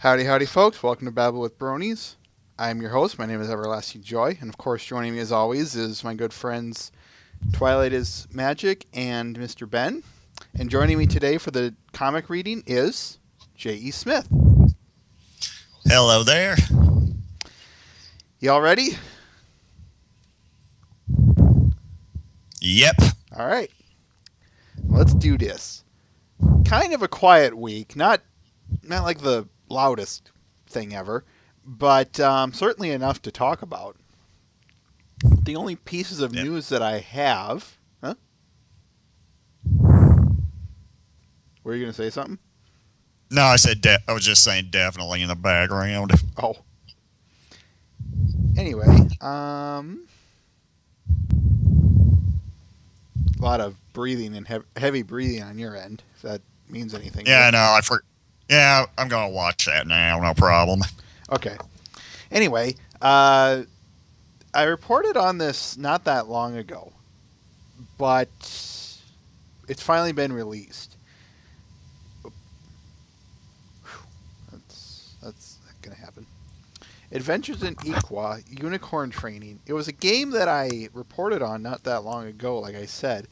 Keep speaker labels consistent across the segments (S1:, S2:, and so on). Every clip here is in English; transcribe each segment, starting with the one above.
S1: Howdy, howdy, folks. Welcome to Babble with Bronies. I'm your host. My name is Everlasting Joy. And of course, joining me as always is my good friends Twilight is Magic and Mr. Ben. And joining me today for the comic reading is J.E. Smith.
S2: Hello there.
S1: Y'all ready?
S2: Yep.
S1: All right. Let's do this. Kind of a quiet week. Not like the loudest thing ever, but certainly enough to talk about. The only pieces of
S2: Yep.
S1: news that I have. Huh? Were you going to say something?
S2: No, I was just saying definitely in the background.
S1: Oh. Anyway, a lot of breathing and heavy breathing on your end, if that means anything to you.
S2: Yeah, no, Yeah, I'm gonna watch that now. No problem.
S1: Okay. Anyway, I reported on this not that long ago, but it's finally been released. That's gonna happen. Adventures in Iqua Unicorn Training. It was a game that I reported on not that long ago, like I said.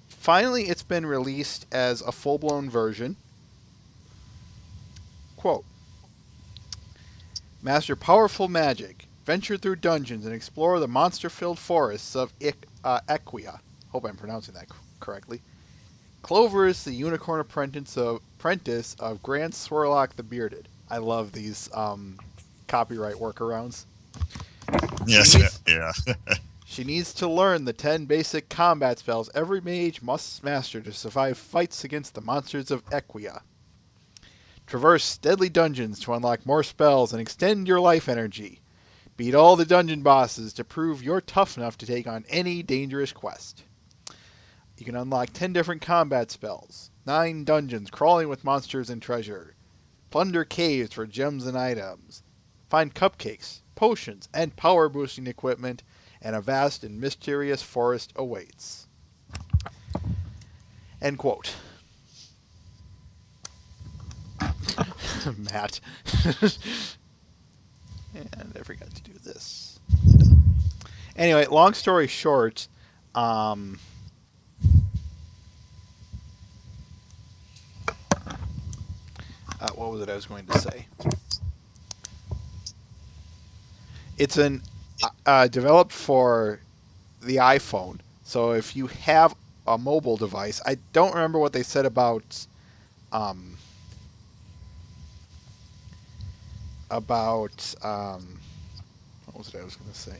S1: Finally, it's been released as a full blown version. Quote: Master powerful magic, venture through dungeons, and explore the monster filled forests of Equia. Hope I'm pronouncing that correctly. Clover is the unicorn apprentice of Grant Swerlock the Bearded. I love these copyright workarounds. She
S2: Yes,
S1: needs
S2: yeah.
S1: she needs to learn the 10 basic combat spells every mage must master to survive fights against the monsters of Equia. Traverse deadly dungeons to unlock more spells and extend your life energy. Beat all the dungeon bosses to prove you're tough enough to take on any dangerous quest. You can unlock 10 different combat spells, 9 dungeons crawling with monsters and treasure, plunder caves for gems and items, find cupcakes, potions, and power boosting equipment, and a vast and mysterious forest awaits. End quote. Matt. And I forgot to do this. Anyway, long story short, um, what was it I was going to say? It's an developed for the iPhone. So if you have a mobile device, I don't remember what they said um, about what was it I was going to say?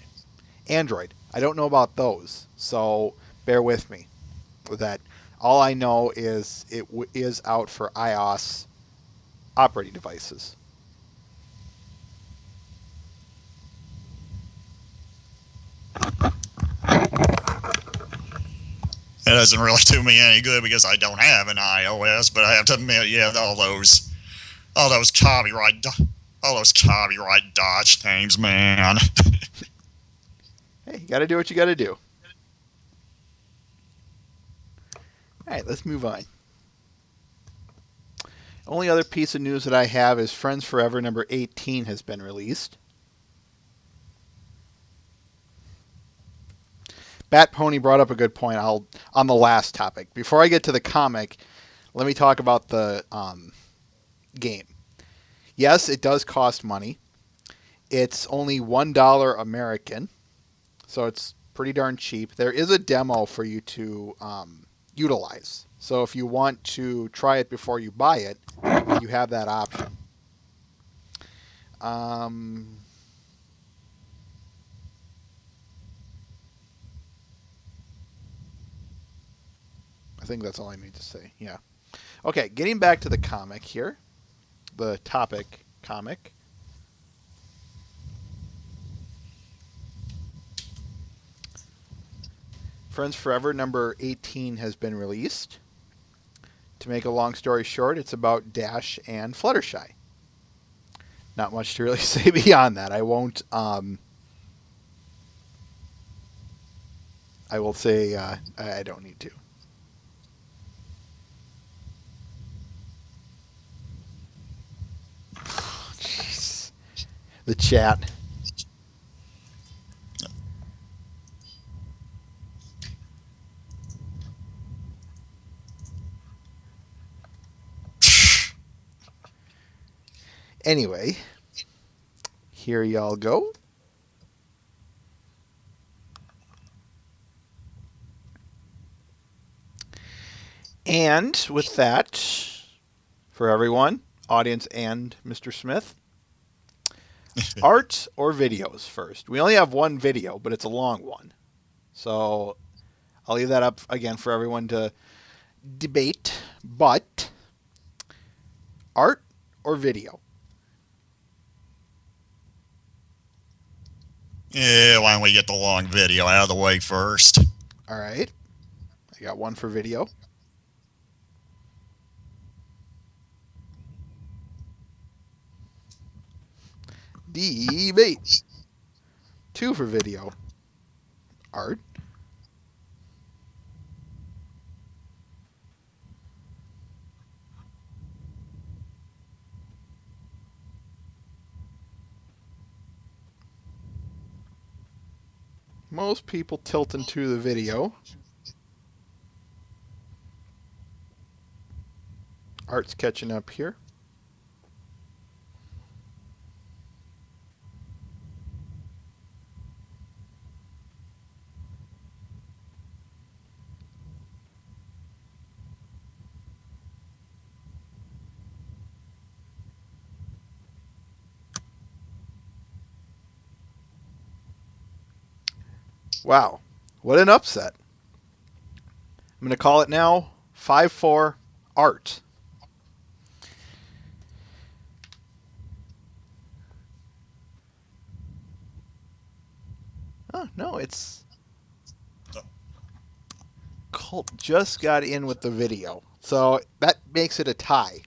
S1: Android. I don't know about those, so bear with me with that. All I know is is out for iOS operating devices.
S2: It doesn't really do me any good because I don't have an iOS, but I have to admit, yeah, all those copyright, all those copyright dodge names, man.
S1: Hey, you got to do what you got to do. All right, let's move on. Only other piece of news that I have is Friends Forever number 18 has been released. Bat Pony brought up a good point. On the last topic. Before I get to the comic, let me talk about the game. Yes, it does cost money. It's only $1 American, so it's pretty darn cheap. There is a demo for you to utilize. So if you want to try it before you buy it, you have that option. Um, I think that's all I need to say. Yeah. Okay, getting back to the comic here. The topic comic. Friends Forever number 18 has been released. To make a long story short, it's about Dash and Fluttershy. Not much to really say beyond that. I won't. I will say I don't need to. the chat. Anyway, here y'all go. And with that, for everyone, audience and Mr. Smith, art or videos first? We only have one video, but it's a long one. So I'll leave that up again for everyone to debate. But art or video?
S2: Yeah, why don't we get the long video out of the way first?
S1: All right. I got one for video. Debate. Two for video. Art. Most people tilting to the video. Art's catching up here. Wow. What an upset. I'm going to call it now 5-4 Art. Oh, no, it's... Colt just got in with the video. So that makes it a tie.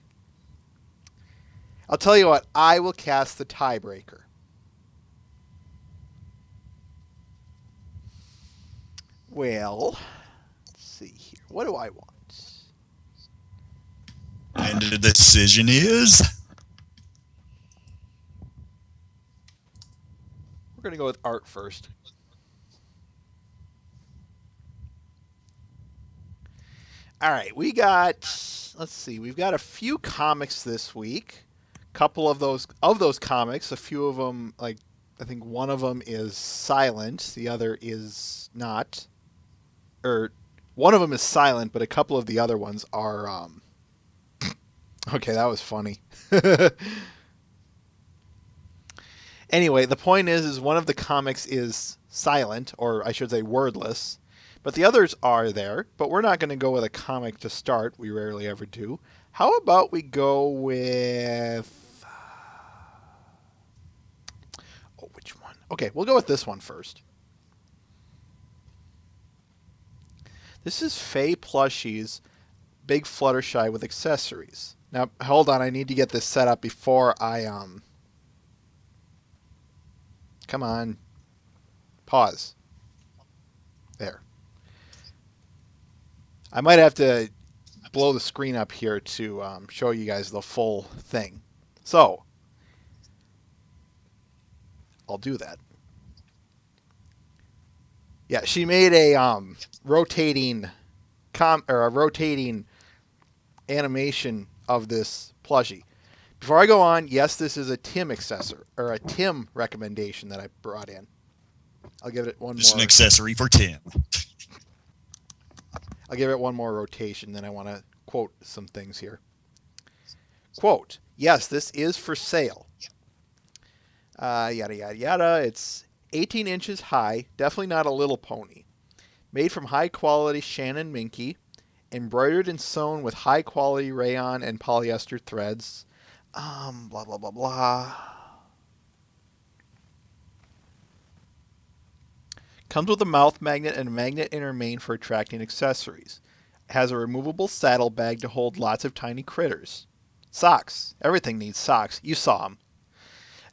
S1: I'll tell you what, I will cast the tiebreaker. Well, let's see here. What do I want?
S2: And the decision is...
S1: We're going to go with Art first. All right, we got, let's see, we've got a few comics this week. A couple of those comics, a few of them, like, I think one of them is silent, the other is not. Or, one of them is silent, but a couple of the other ones are, okay, that was funny. Anyway, the point is one of the comics is silent, or I should say wordless, but the others are there, but we're not going to go with a comic to start. We rarely ever do. How about we go with... Oh, which one? Okay, we'll go with this one first. This is Faye Plushie's Big Fluttershy with accessories. Now, hold on. I need to get this set up before I... Come on. Pause. There. I might have to blow the screen up here to show you guys the full thing. So, I'll do that. Yeah, she made a rotating animation of this plushie. Before I go on, yes, this is a Tim accessor or a Tim recommendation that I brought in. I'll give it one
S2: Just
S1: more.
S2: an accessory for Tim.
S1: I'll give it one more rotation, then I want to quote some things here. Quote, yes, this is for sale. Yada, yada, yada. It's 18 inches high, definitely not a little pony. Made from high-quality Shannon Minky, embroidered and sewn with high-quality rayon and polyester threads. Blah, blah, blah, blah. Comes with a mouth magnet and a magnet inner main for attracting accessories. Has a removable saddlebag to hold lots of tiny critters. Socks. Everything needs socks. You saw them.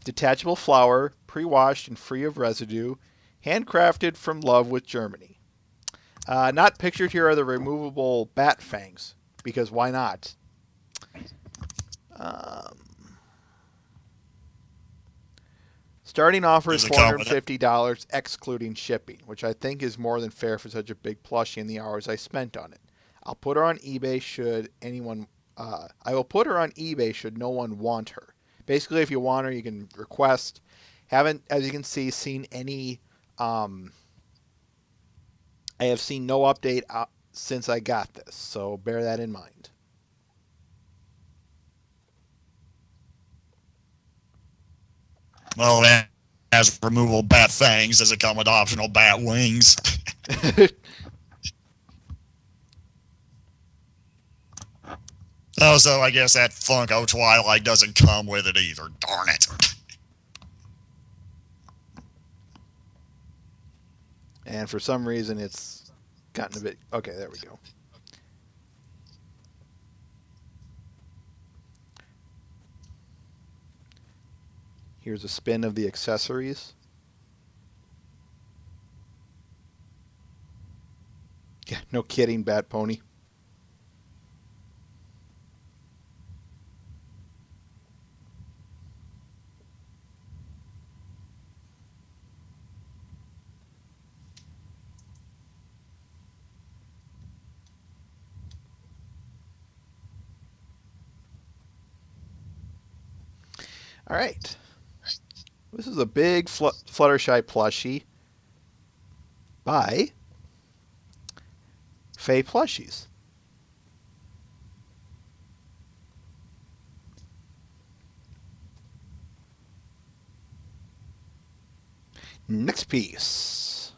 S1: Detachable flower, pre-washed and free of residue. Handcrafted from love with Germany. Not pictured here are the removable bat fangs, because why not? Starting offer is
S2: Does it come with it?
S1: $450 excluding shipping, which I think is more than fair for such a big plushie and the hours I spent on it. I'll put her on eBay should anyone. I will put her on eBay should no one want her. Basically, if you want her, you can request. Haven't, as you can see, seen any. I have seen no update since I got this, so bear that in mind.
S2: Well, it has removable bat fangs. Does it come with optional bat wings? Also, I guess that Funko Twilight doesn't come with it either. Darn it.
S1: And for some reason, it's gotten a bit. Okay, there we go. Here's a spin of the accessories. Yeah, no kidding, Bat Pony. All right. This is a big Fluttershy plushie by Faye Plushies. Next piece.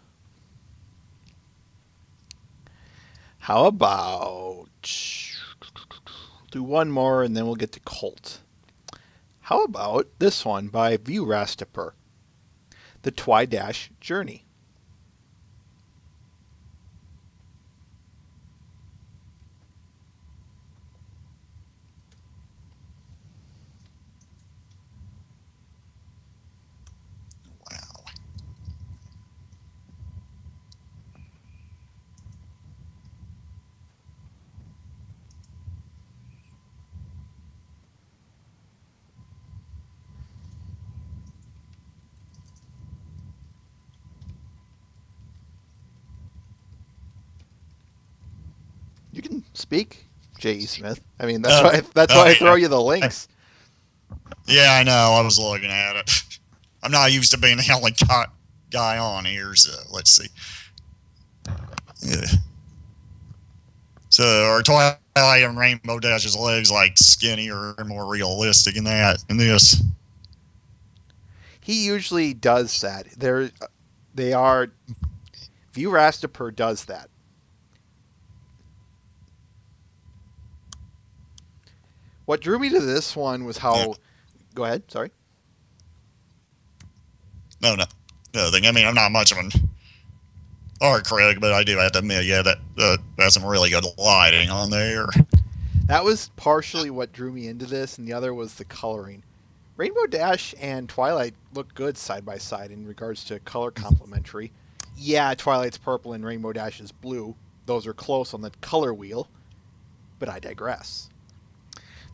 S1: How about do one more and then we'll get to Colt. How about this one by BwB, the Twi-Dash Journey.
S2: Wow.
S1: You can speak, J.E. Smith. I mean, that's why I throw you the links.
S2: Yeah, I know. I was looking at it. I'm not used to being the only guy on here, so let's see. Yeah. So, are Twilight and Rainbow Dash's legs like skinnier and more realistic in this?
S1: He usually does that. They are. BwB does that. What drew me to this one was how.
S2: Yeah.
S1: Go ahead. Sorry.
S2: No, nothing. I mean, I'm not much of an art critic, but I do have to admit, yeah, that's some really good lighting on there.
S1: That was partially what drew me into this, and the other was the coloring. Rainbow Dash and Twilight look good side by side in regards to color complementary. Yeah, Twilight's purple and Rainbow Dash is blue. Those are close on the color wheel, but I digress.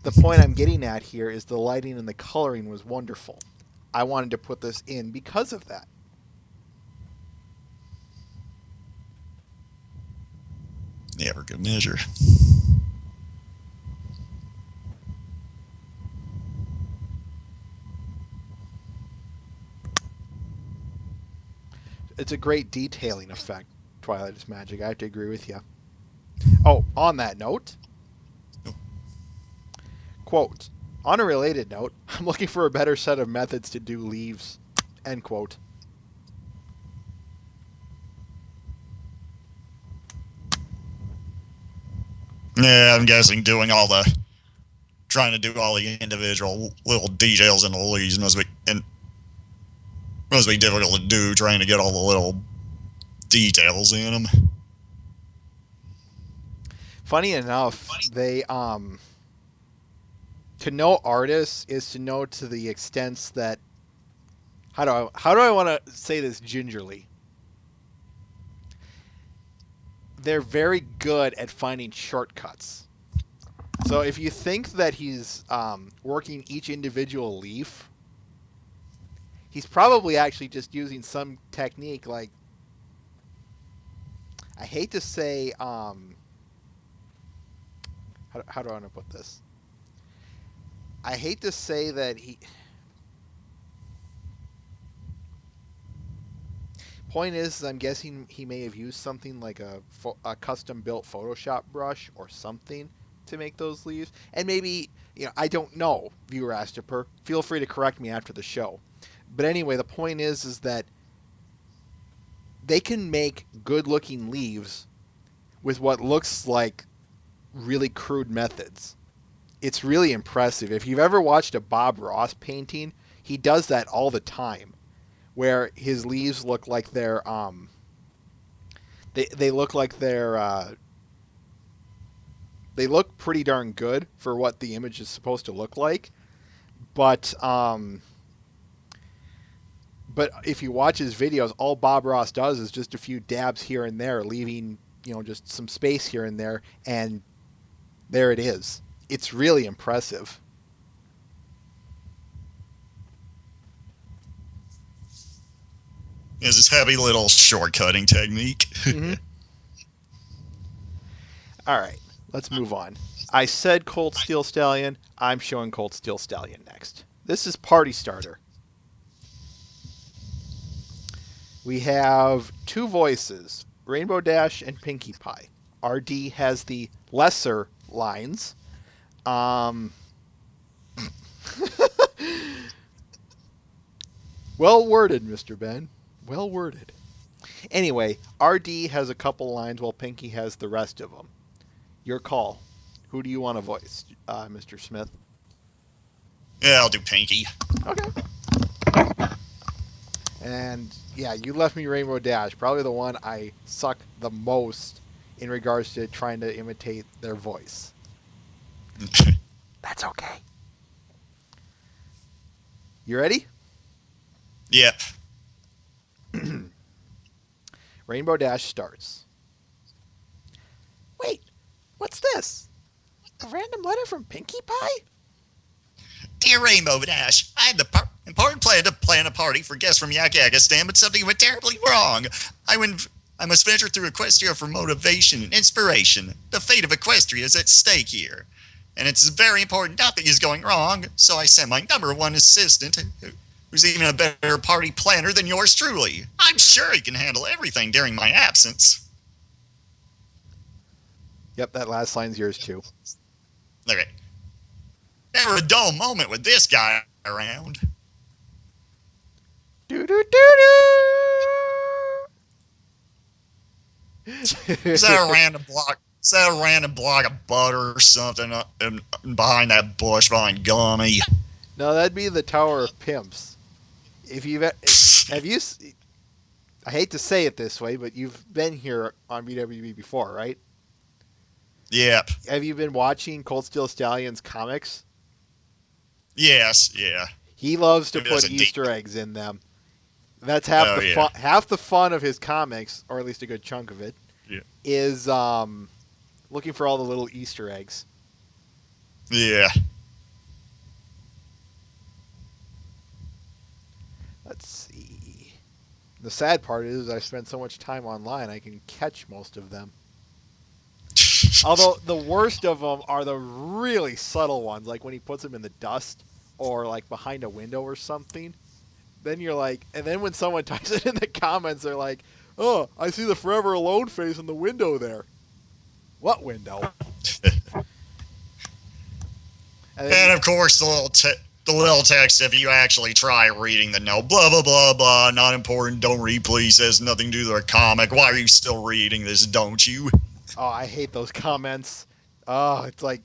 S1: The point I'm getting at here is the lighting and the coloring was wonderful. I wanted to put this in because of that.
S2: Yeah, for good measure.
S1: It's a great detailing effect, Twilight is Magic. I have to agree with you. Oh, on that note, quote, on a related note, I'm looking for a better set of methods to do leaves, end quote.
S2: Yeah, I'm guessing trying to do all the individual little details in the leaves must be difficult to do, trying to get all the little details in them.
S1: Funny enough, they to know artists is to know to the extent that how do I want to say this gingerly? They're very good at finding shortcuts. So if you think that he's working each individual leaf, He's probably actually just using some technique like, I hate to say, how do I want to put this? I hate to say that he. Point is, I'm guessing he may have used something like a custom built Photoshop brush or something to make those leaves. And maybe, I don't know, viewer Astaper. Feel free to correct me after the show. But anyway, the point is that they can make good looking leaves with what looks like really crude methods. It's really impressive. If you've ever watched a Bob Ross painting, he does that all the time, where his leaves look like they're they look like they look pretty darn good for what the image is supposed to look like, but if you watch his videos, all Bob Ross does is just a few dabs here and there, leaving just some space here and there, and there it is. It's really impressive.
S2: It's this heavy little shortcutting technique.
S1: Mm-hmm. All right, let's move on. I said Colt Steel Stallion. I'm showing Colt Steel Stallion next. This is Party Starter. We have two voices, Rainbow Dash and Pinkie Pie. RD has the lesser lines. Well worded, Mr. Ben. Well worded. Anyway, RD has a couple lines while Pinkie has the rest of them. Your call. Who do you want to voice, Mr. Smith?
S2: Yeah, I'll do Pinkie.
S1: Okay. And yeah, you left me Rainbow Dash, probably the one I suck the most in regards to trying to imitate their voice. That's okay. You ready?
S2: Yep.
S1: Rainbow Dash starts. Wait, what's this? A random letter from Pinkie Pie?
S2: Dear Rainbow Dash, I had the important plan to plan a party for guests from Yakakistan, but something went terribly wrong. I must venture through Equestria for motivation and inspiration. The fate of Equestria is at stake here. And it's very important nothing is going wrong, so I sent my #1 assistant, who's even a better party planner than yours truly. I'm sure he can handle everything during my absence.
S1: Yep, that last line's yours too.
S2: Okay. Never a dull moment with this guy around.
S1: Do do do do.
S2: Is that a random block? Is that a random block of butter or something behind that bush behind Gummy?
S1: No, that'd be the Tower of Pimps. Have you? I hate to say it this way, but you've been here on BwB before, right?
S2: Yep.
S1: Have you been watching Colt Steel Stallion's comics?
S2: Yes. Yeah.
S1: He loves to
S2: Maybe
S1: put
S2: that's a
S1: Easter eggs in them. That's half half the fun of his comics, or at least a good chunk of it, is looking for all the little Easter eggs.
S2: Yeah.
S1: Let's see. The sad part is I spend so much time online, I can catch most of them. Although the worst of them are the really subtle ones, like when he puts them in the dust or like behind a window or something. Then you're like, and then when someone types it in the comments, they're like, "Oh, I see the Forever Alone face in the window there." What window?
S2: And of course, the little text, if you actually try reading the note, blah, blah, blah, blah, not important, don't read, please, has nothing to do with the comic. Why are you still reading this, don't you?
S1: Oh, I hate those comments. Oh, it's like,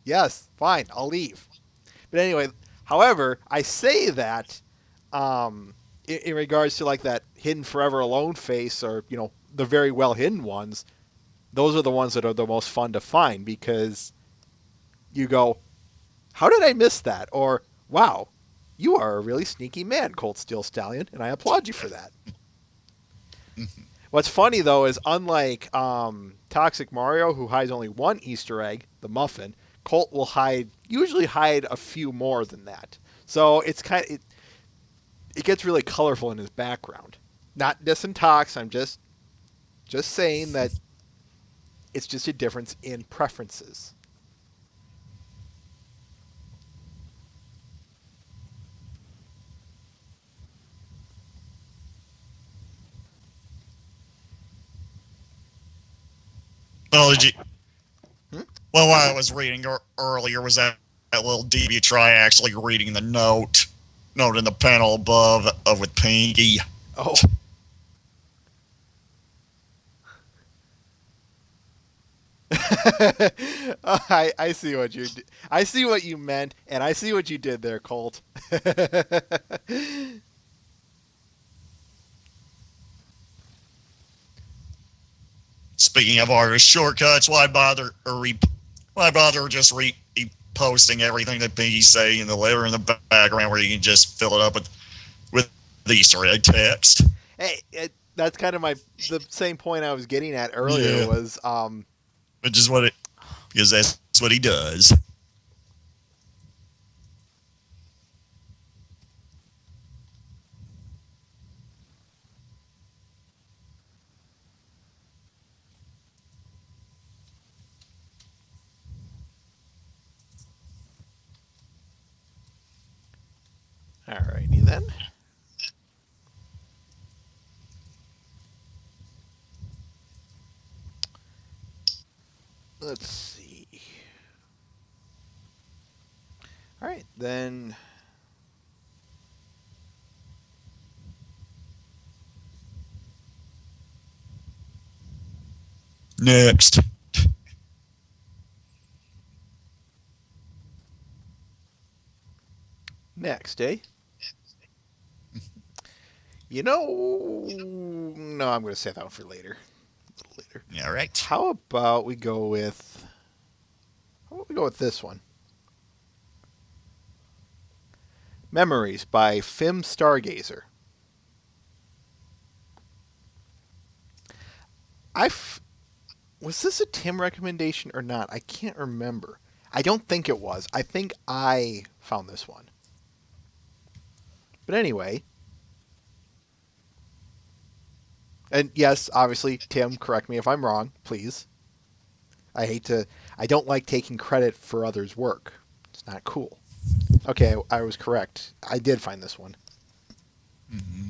S1: yes, fine, I'll leave. But anyway, however, I say that in regards to like that hidden Forever Alone face, or, the very well hidden ones. Those are the ones that are the most fun to find, because you go, how did I miss that? Or, wow, you are a really sneaky man, Colt Steel Stallion, and I applaud you for that. What's funny, though, is unlike Toxic Mario, who hides only one Easter egg, the muffin, Colt will usually hide a few more than that. So it's it gets really colorful in his background. Not disintox. I'm just saying that it's just a difference in preferences.
S2: Well, did you?
S1: Hmm?
S2: Well, what I was reading earlier was that little deep you try actually reading the note in the panel above with Pinky.
S1: Oh. I see what I see what you meant, and I see what you did there, Colt.
S2: Speaking of artist shortcuts, why bother just posting everything that Pinky's saying in the letter in the background where you can just fill it up with the Easter egg text?
S1: Hey, that's kind of the same point I was getting at earlier
S2: Yeah,
S1: was
S2: which is because that's what he does.
S1: alrighty then. Let's see. All right, then.
S2: Next.
S1: Next, eh? No, I'm going to save that one for later. A little later.
S2: All right.
S1: How about we go with? How about we go with this one? Memories by Fim Stargazer. Was this a Tim recommendation or not? I can't remember. I don't think it was. I think I found this one. But anyway, and yes, obviously, Tim, correct me if I'm wrong, please. I don't like taking credit for others' work. It's not cool. Okay, I was correct. I did find this one.
S2: Mm-hmm.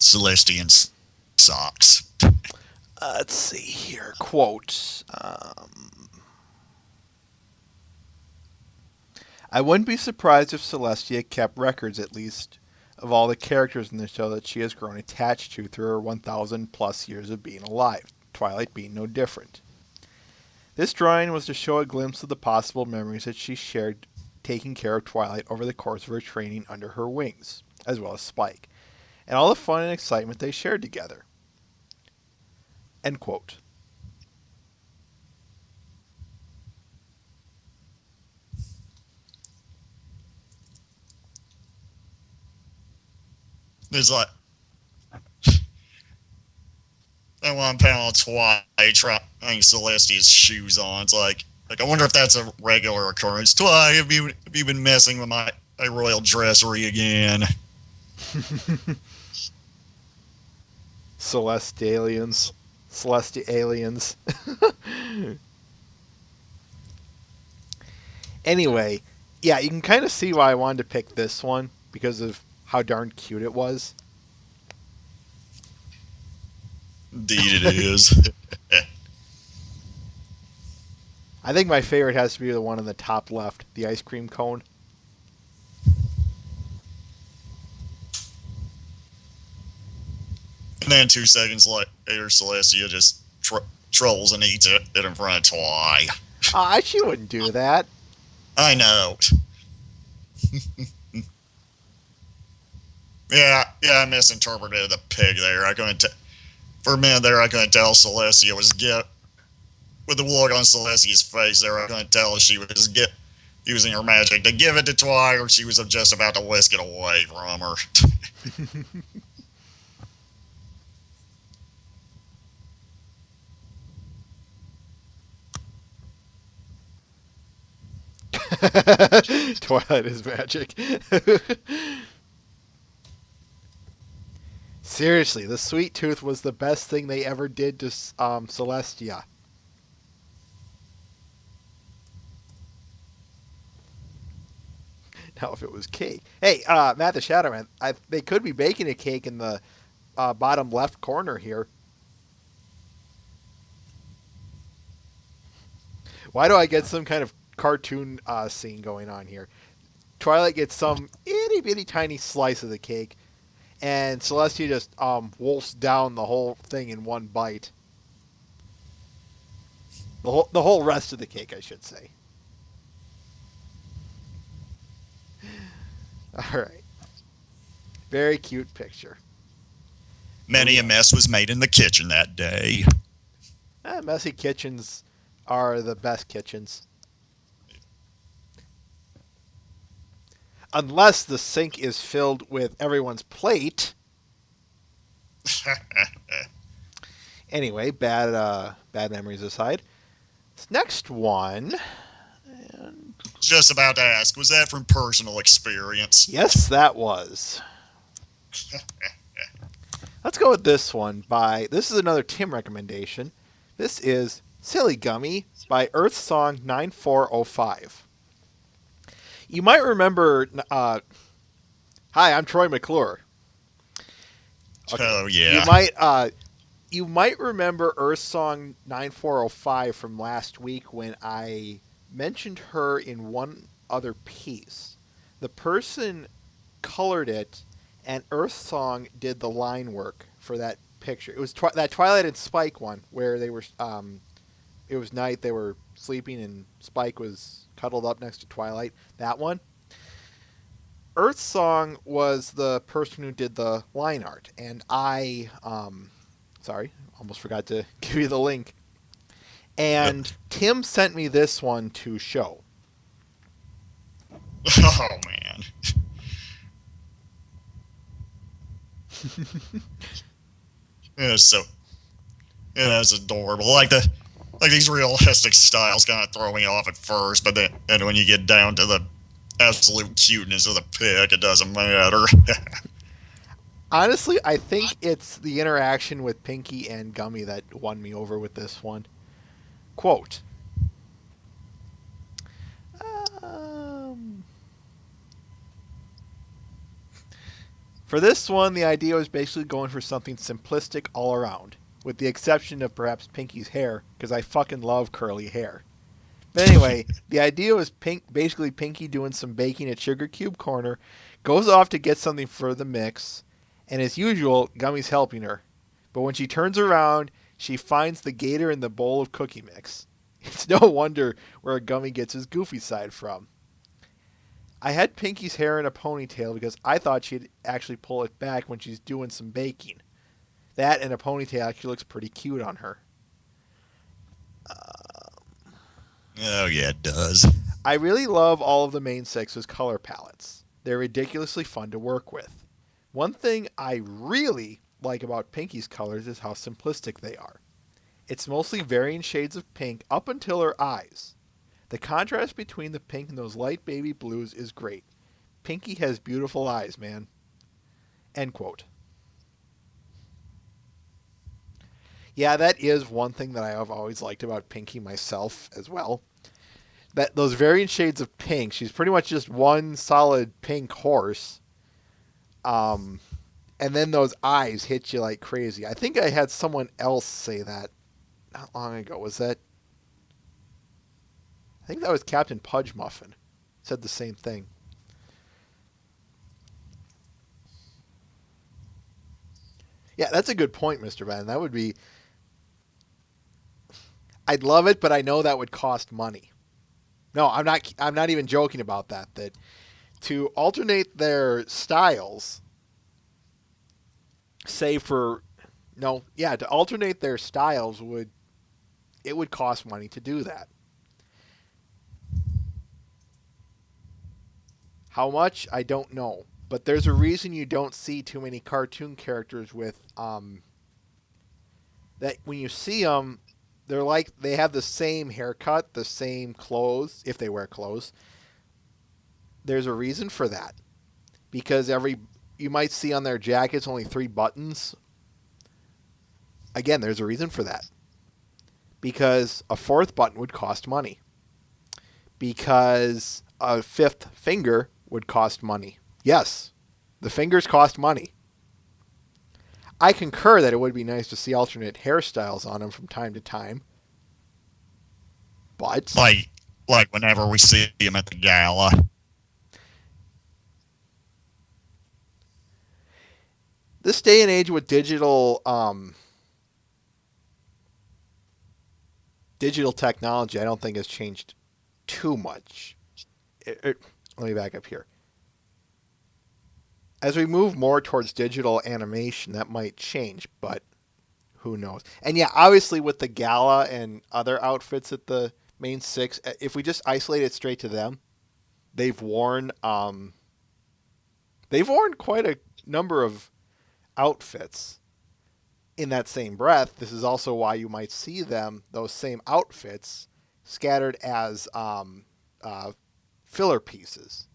S2: Celestian socks.
S1: Let's see here. Quote. I wouldn't be surprised if Celestia kept records, at least, of all the characters in the show that she has grown attached to through her 1,000 plus years of being alive, Twilight being no different. This drawing was to show a glimpse of the possible memories that she shared taking care of Twilight over the course of her training under her wings, as well as Spike, and all the fun and excitement they shared together. End quote.
S2: There's like that one panel of Twilight trying Celestia's shoes on. It's like I wonder if that's a regular occurrence. Twilight, have you been messing with my royal dressery again?
S1: Celestialians. Celestialians. Anyway, yeah, you can kind of see why I wanted to pick this one because of how darn cute it was.
S2: Indeed, it is.
S1: I think my favorite has to be the one on the top left, the ice cream cone.
S2: And then 2 seconds later, Celestia just trolls and eats it in front of Twi.
S1: She wouldn't do that.
S2: I know. yeah, I misinterpreted the pig there. For a minute there, I couldn't tell Celestia was with the look on Celestia's face there, I couldn't tell if she was using her magic to give it to Twi or she was just about to whisk it away from her.
S1: Twilight is magic. Seriously, the sweet tooth was the best thing they ever did to Celestia. Now, if it was cake, hey, Matt the Shadowman, they could be baking a cake in the bottom left corner here. Why do I get some kind of cartoon scene going on here? Twilight gets some itty bitty tiny slice of the cake, and Celestia just wolfs down the whole thing in one bite. The whole rest of the cake, I should say. All right, very cute picture.
S2: Many a mess was made in the kitchen that day.
S1: Messy kitchens are the best kitchens. Unless the sink is filled with everyone's plate. Anyway, bad memories aside. This next one.
S2: Just about to ask, was that from personal experience?
S1: Yes, that was. Let's go with this one this is another Tim recommendation. This is Silly Gummy by Earth Song 9405. You might remember, hi, I'm Troy McClure.
S2: Okay. Oh, yeah.
S1: You might remember Earth Song 9405 from last week when I mentioned her in one other piece. The person colored it, and Earth Song did the line work for that picture. It was that Twilight and Spike one where they were. It was night. They were sleeping, and Spike was cuddled up next to Twilight. That one. Earth Song was the person who did the line art, and I, sorry, almost forgot to give you the link. And Tim sent me this one to show.
S2: Oh, man. It's adorable. Like these realistic styles kind of throw me off at first, but then and when you get down to the absolute cuteness of the pic, it doesn't matter.
S1: Honestly, I think it's the interaction with Pinky and Gummy that won me over with this one. Quote. For this one, the idea was basically going for something simplistic all around, with the exception of perhaps Pinky's hair, because I fucking love curly hair. But anyway, the idea was basically Pinky doing some baking at Sugar Cube Corner, goes off to get something for the mix, and as usual, Gummy's helping her. But when she turns around, she finds the gator in the bowl of cookie mix. It's no wonder where Gummy gets his goofy side from. I had Pinky's hair in a ponytail because I thought she'd actually pull it back when she's doing some baking. That and a ponytail actually looks pretty cute on her.
S2: Oh, yeah, it does.
S1: I really love all of the main six's color palettes. They're ridiculously fun to work with. One thing I really like about Pinky's colors is how simplistic they are. It's mostly varying shades of pink up until her eyes. The contrast between the pink and those light baby blues is great. Pinky has beautiful eyes, man. End quote. Yeah, that is one thing that I have always liked about Pinky myself as well. That those varying shades of pink, she's pretty much just one solid pink horse. And then those eyes hit you like crazy. I think I had someone else say that not long ago. Was that? I think that was Captain Pudge Muffin. Said the same thing. Yeah, that's a good point, Mr. Ben. That would be... I'd love it, but I know that would cost money. No, I'm not even joking about that. That to alternate their styles, to alternate their styles would cost money to do that. How much? I don't know. But there's a reason you don't see too many cartoon characters with that when you see them, they have the same haircut, the same clothes, if they wear clothes, There's a reason for that. Because you might see on their jackets only 3 buttons. Again, there's a reason for that. Because a 4th button would cost money. Because a 5th finger would cost money. Yes, the fingers cost money. I concur that it would be nice to see alternate hairstyles on them from time to time. But
S2: like whenever we see him at the gala.
S1: This day and age with digital technology, I don't think has changed too much. Let me back up here. As we move more towards digital animation, that might change, but who knows? And yeah, obviously with the gala and other outfits at the main 6, if we just isolate it straight to them, they've worn quite a number of outfits. In that same breath, this is also why you might see those same outfits, scattered as filler pieces.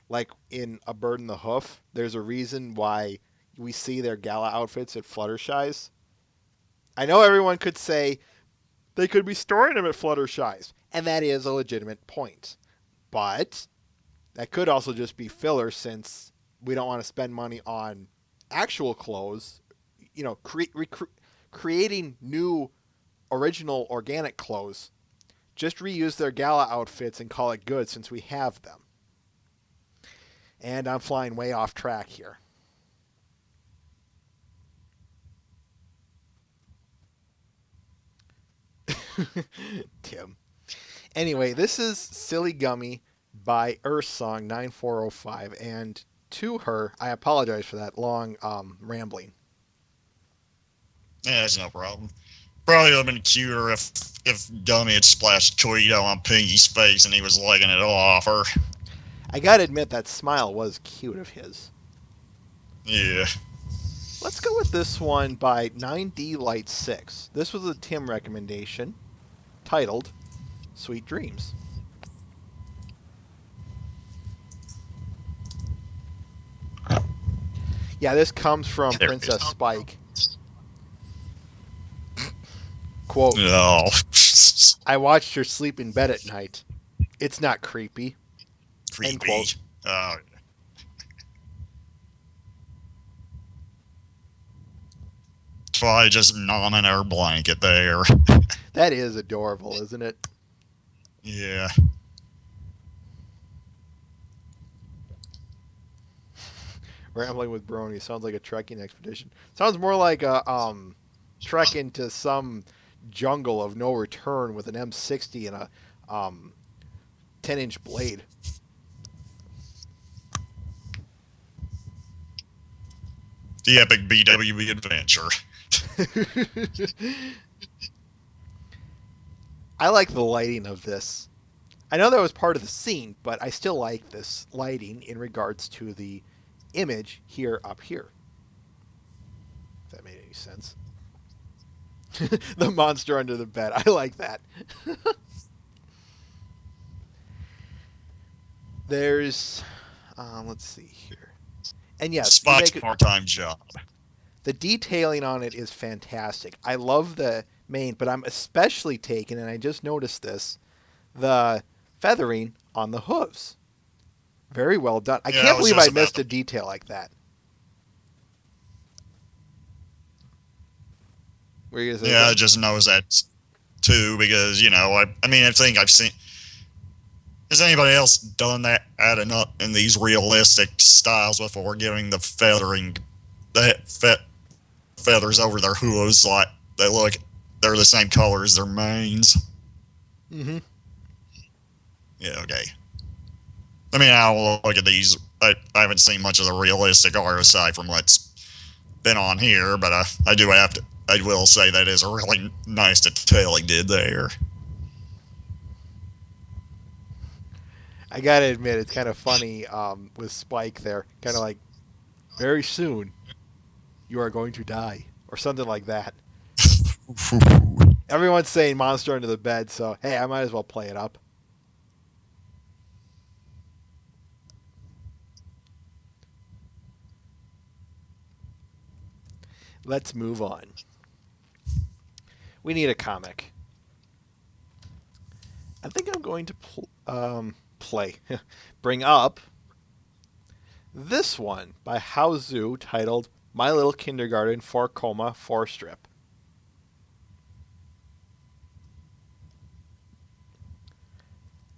S1: Like in A Bird in the Hoof, there's a reason why we see their gala outfits at Fluttershy's. I know everyone could say they could be storing them at Fluttershy's, and that is a legitimate point. But that could also just be filler, since we don't want to spend money on actual clothes. Creating new original organic clothes. Just reuse their gala outfits and call it good, since we have them. And I'm flying way off track here. Tim. Anyway, this is Silly Gummy by Earthsong 9405. And to her, I apologize for that long rambling.
S2: Yeah, that's no problem. Probably would have been cuter if Gummy had splashed Toledo on Pinky's face and he was legging it off her.
S1: I gotta admit, that smile was cute of his.
S2: Yeah.
S1: Let's go with this one by 9D Light 6. This was a Tim recommendation, titled Sweet Dreams. Yeah, this comes from Princess Spike. Quote,
S2: No.
S1: I watched her sleep in bed at night. It's not creepy.
S2: Creepy.
S1: End quote.
S2: Probably just nomming her blanket there.
S1: That is adorable, isn't it?
S2: Yeah.
S1: Rambling with Brony sounds like a trekking expedition. Sounds more like a trek into some jungle of no return with an M60 and a 10-inch blade.
S2: The epic BwB adventure.
S1: I like the lighting of this. I know that was part of the scene, but I still like this lighting in regards to the image here up here. If that made any sense. The monster under the bed. I like that. There's, let's see here. And yes,
S2: Spot's part-time job.
S1: The detailing on it is fantastic. I love the mane, but I'm especially taken, and I just noticed this, the feathering on the hooves. Very well done. I can't believe I missed a detail like that.
S2: Yeah, I just noticed that too, because, I think I've seen... Has anybody else done that adding up in these realistic styles before, giving the feathering, feathers over their hooves, like they're the same color as their manes?
S1: Mm-hmm.
S2: Yeah, okay. I'll look at these. I haven't seen much of the realistic art aside from what's been on here, but I will say that is a really nice detail he did there.
S1: I gotta admit, it's kind of funny with Spike there. Kind of like, very soon, you are going to die. Or something like that. Everyone's saying monster under the bed, so hey, I might as well play it up. Let's move on. We need a comic. I think I'm going to bring up this one by Haozu titled My Little Kindergarten 4 Strip.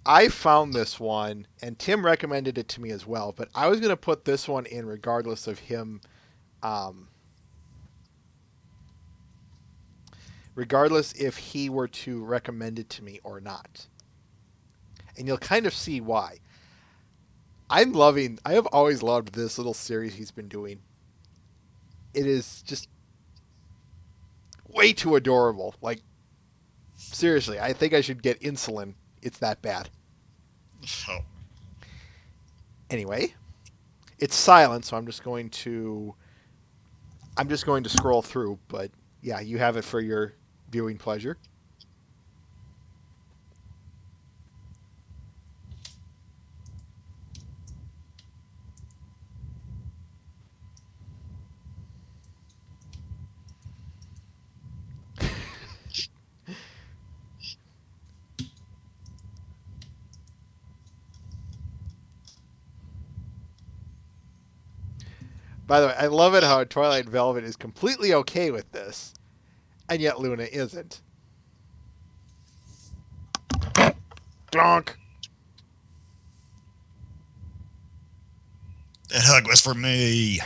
S1: I found this one, and Tim recommended it to me as well, but I was going to put this one in regardless of him, regardless if he were to recommend it to me or not. And you'll kind of see why. I have always loved this little series he's been doing. It is just way too adorable. Like, seriously, I think I should get insulin. It's that bad.
S2: Oh.
S1: Anyway, it's silent, so I'm just going to scroll through, but yeah, you have it for your viewing pleasure. By the way, I love it how Twilight Velvet is completely okay with this, and yet Luna isn't. Donk!
S2: That hug was for me.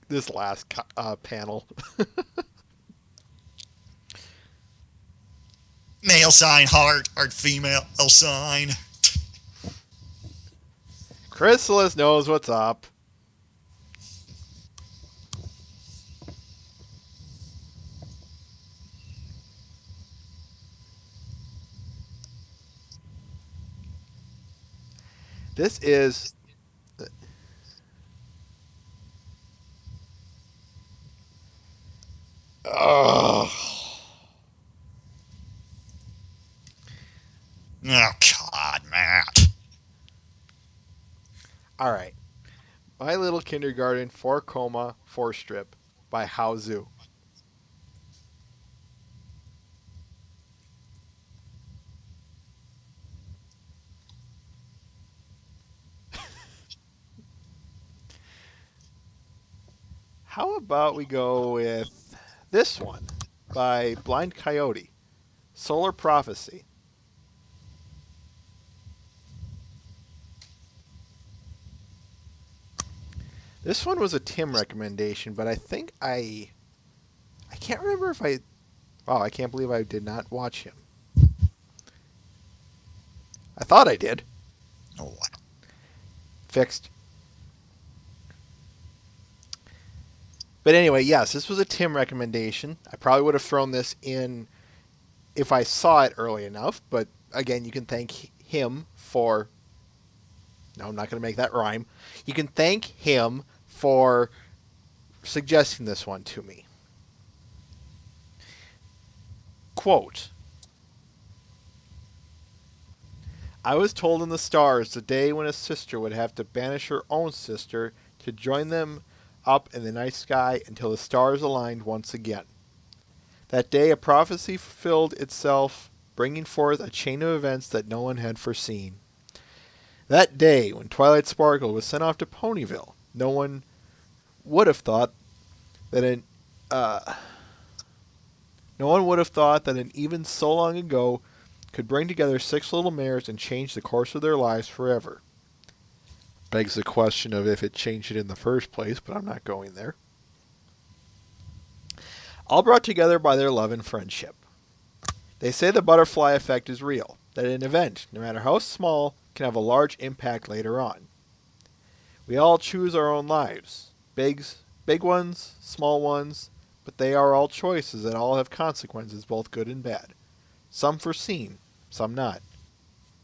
S1: this last panel.
S2: Male sign, heart female sign.
S1: Chrysalis knows what's up. This is... Ugh.
S2: Oh, God, Matt.
S1: All right. My Little Kindergarten 4 Strip by Haozu. How about we go with this one by Blind Coyote, Solar Prophecy. This one was a Tim recommendation, but I think I can't remember if I... Oh, I can't believe I did not watch him. I thought I did.
S2: Oh,
S1: Fixed. But anyway, yes, this was a Tim recommendation. I probably would have thrown this in if I saw it early enough, but again, you can thank him for... No, I'm not going to make that rhyme. You can thank him for suggesting this one to me. Quote, I was told in the stars the day when a sister would have to banish her own sister to join them up in the night sky until the stars aligned once again. That day a prophecy fulfilled itself, bringing forth a chain of events that no one had foreseen. That day when Twilight Sparkle was sent off to Ponyville, no one would have thought that an even so long ago could bring together 6 little mares and change the course of their lives forever. Begs the question of if it changed it in the first place, but I'm not going there. All brought together by their love and friendship. They say the butterfly effect is real, that an event, no matter how small, can have a large impact later on. We all choose our own lives, big ones, small ones, but they are all choices that all have consequences, both good and bad. Some foreseen, some not.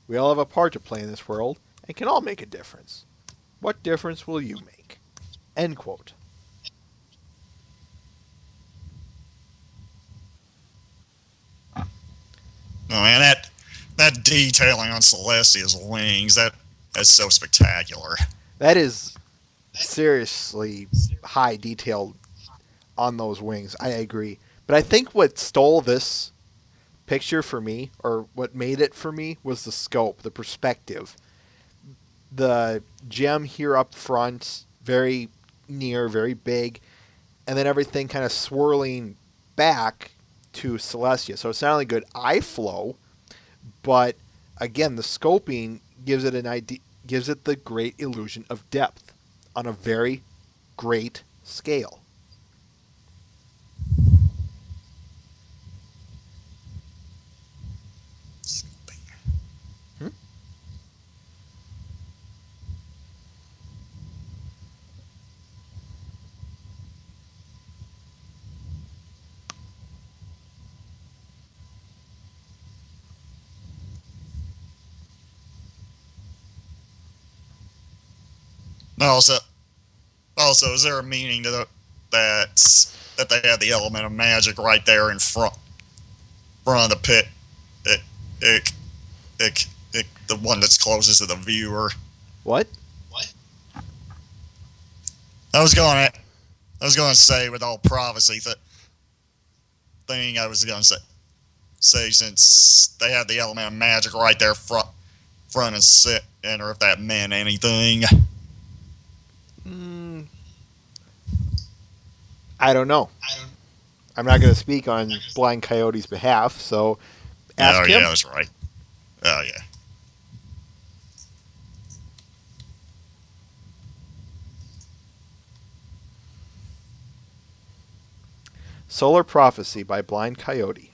S1: We all have a part to play in this world and can all make a difference. What difference will you make? End quote.
S2: Oh man, that detailing on Celestia's wings, that's so spectacular.
S1: That is seriously high detail on those wings. I agree. But I think what stole this picture for me, or what made it for me, was the scope, the perspective. The gem here up front, very near, very big, and then everything kind of swirling back to Celestia. So it's not only good eye flow, but again, the scoping gives it an idea, gives it the great illusion of depth on a very great scale. Hmm?
S2: Also, also, is there a meaning to that they had the element of magic right there in front of the pit? It, it, the one that's closest to the viewer.
S1: What?
S2: I was going to I was going to say with all prophecy thing I was going to say since they had the element of magic right there front and center, if that meant anything.
S1: Mm, I don't know. I'm not going to speak on Blind Coyote's behalf, so
S2: Oh
S1: ask
S2: yeah,
S1: him.
S2: that's right. Oh yeah.
S1: Solar Prophecy by Blind Coyote.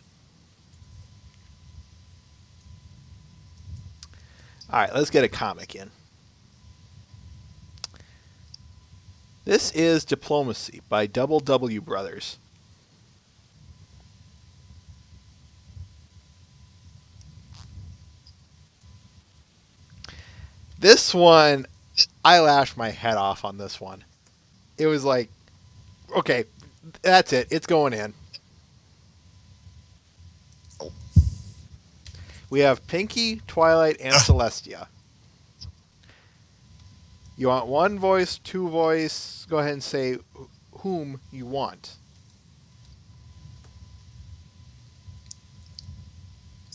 S1: All right, let's get a comic in. This is Diplomacy by BwB Brothers. This one, I laughed my head off on this one. It was like, okay, that's it. It's going in. We have Pinky, Twilight, and Celestia. You want one voice, two voice? Go ahead and say whom you want.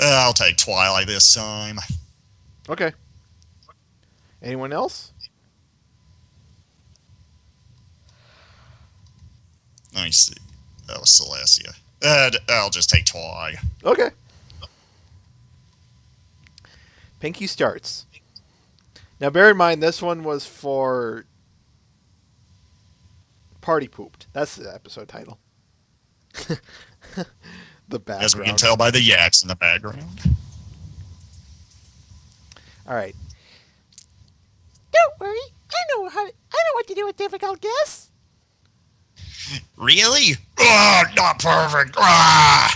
S2: I'll take Twilight this time.
S1: Okay. Anyone else?
S2: Let me see. That was Celestia. I'll just take Twilight.
S1: Okay. Pinky starts. Now, bear in mind, this one was for Party Pooped. That's the episode title. The
S2: As we can
S1: background.
S2: tell by the yaks in the background.
S1: All right. Don't worry. I know what to do with difficult guests.
S2: Really? Oh, not perfect. Ah!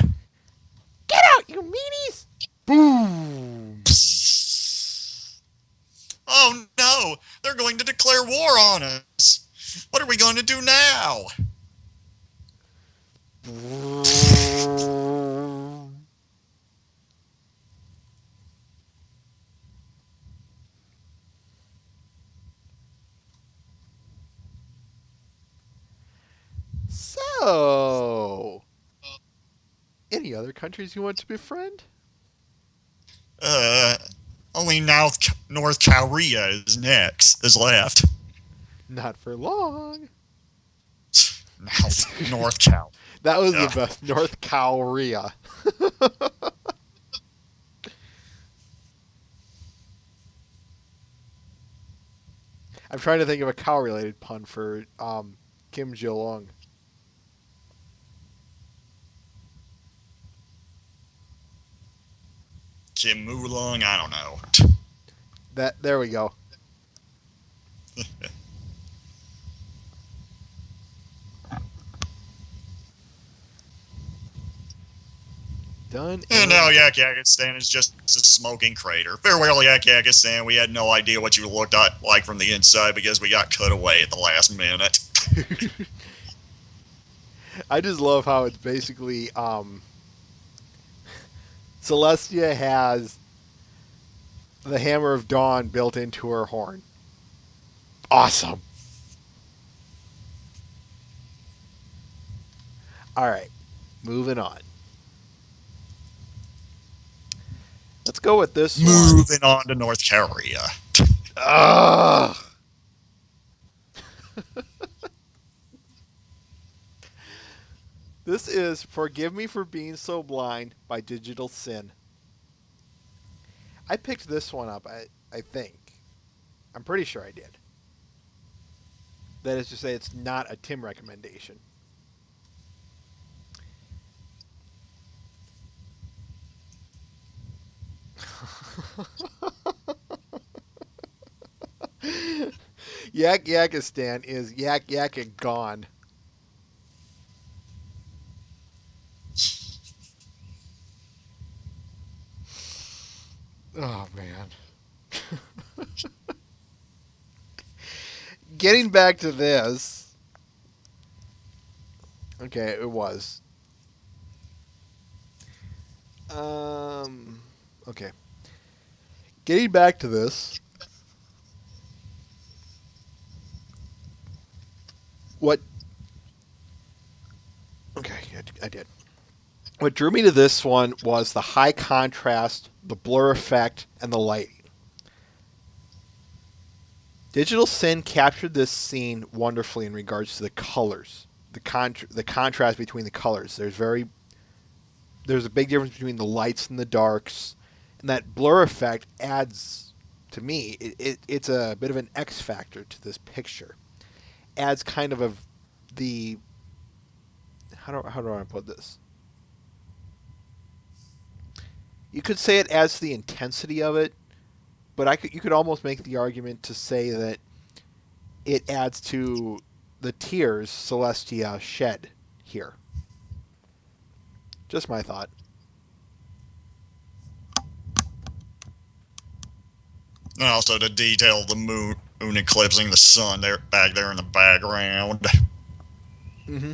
S1: Get out, you meanies! Boom!
S2: Oh no! They're going to declare war on us! What are we going to do now?
S1: So, any other countries you want to befriend?
S2: Uh, only North Korea is left.
S1: Not for long.
S2: North Korea.
S1: That was the best. North Korea. I'm trying to think of a cow-related pun for Kim Jong-un.
S2: Kim Oolong, I don't know.
S1: There we go. Done
S2: And now Yakistan is just a smoking crater. Farewell, Yakistan. We had no idea what you looked like from the inside because we got cut away at the last minute.
S1: I just love how it's basically Celestia has the Hammer of Dawn built into her horn. Awesome. All right, moving on. Let's go with this one.
S2: Moving on to North Korea.
S1: Ugh. This is Forgive Me for Being So Blind by Digital Sin. I picked this one up, I think. I'm pretty sure I did. That is to say, it's not a Tim recommendation. Yakistan is Yak gone. Oh man. Getting back to this. Okay, it was. Okay. Getting back to this. What? Okay, I did. What drew me to this one was the high contrast, the blur effect, and the lighting. Digital Sin captured this scene wonderfully in regards to the colors, the contrast between the colors. There's a big difference between the lights and the darks, and that blur effect adds, to me, it's a bit of an X factor to this picture. Adds kind of the how do I put this? You could say it adds to the intensity of it, but you could almost make the argument to say that it adds to the tears Celestia shed here. Just my thought.
S2: And also to detail the moon eclipsing the sun back there in the background.
S1: Mm-hmm.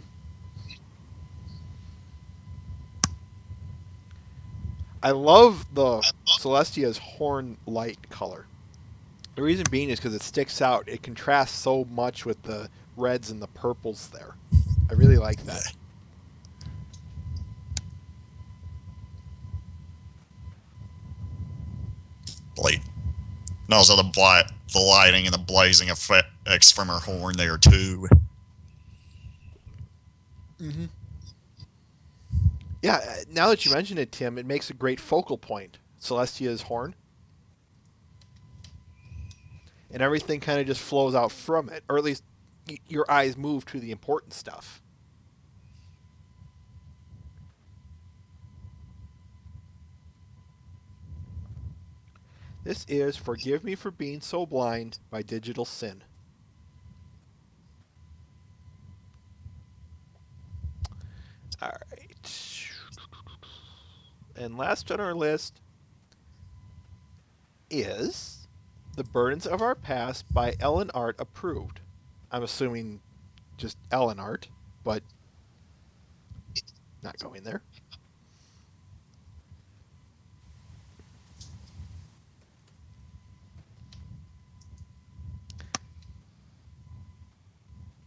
S1: I love the Celestia's horn light color. The reason being is because it sticks out. It contrasts so much with the reds and the purples there. I really like that.
S2: Like, and also the lighting and the blazing effects from her horn there too.
S1: Mm-hmm. Yeah, now that you mention it, Tim, it makes a great focal point. Celestia's horn. And everything kind of just flows out from it. Or at least your eyes move to the important stuff. This is Forgive Me for Being So Blind by Digital Sin. Alright. And last on our list is The Burdens of Our Past by Ellen Art approved. I'm assuming just Ellen Art, but not going there.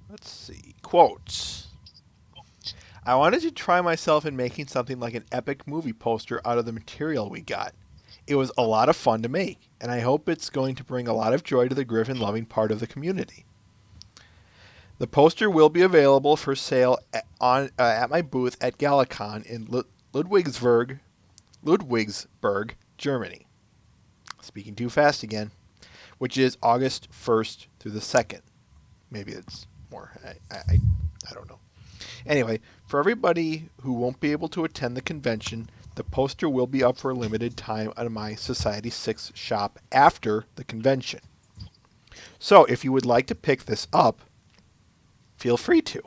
S1: Let's see. Quotes. I wanted to try myself in making something like an epic movie poster out of the material we got. It was a lot of fun to make, and I hope it's going to bring a lot of joy to the Griffin-loving part of the community. The poster will be available for sale at my booth at Galacon in Ludwigsburg, Germany. Speaking too fast again. Which is August 1st through the 2nd. Maybe it's more. I don't know. Anyway, for everybody who won't be able to attend the convention, the poster will be up for a limited time at my Society 6 shop after the convention. So if you would like to pick this up, feel free to.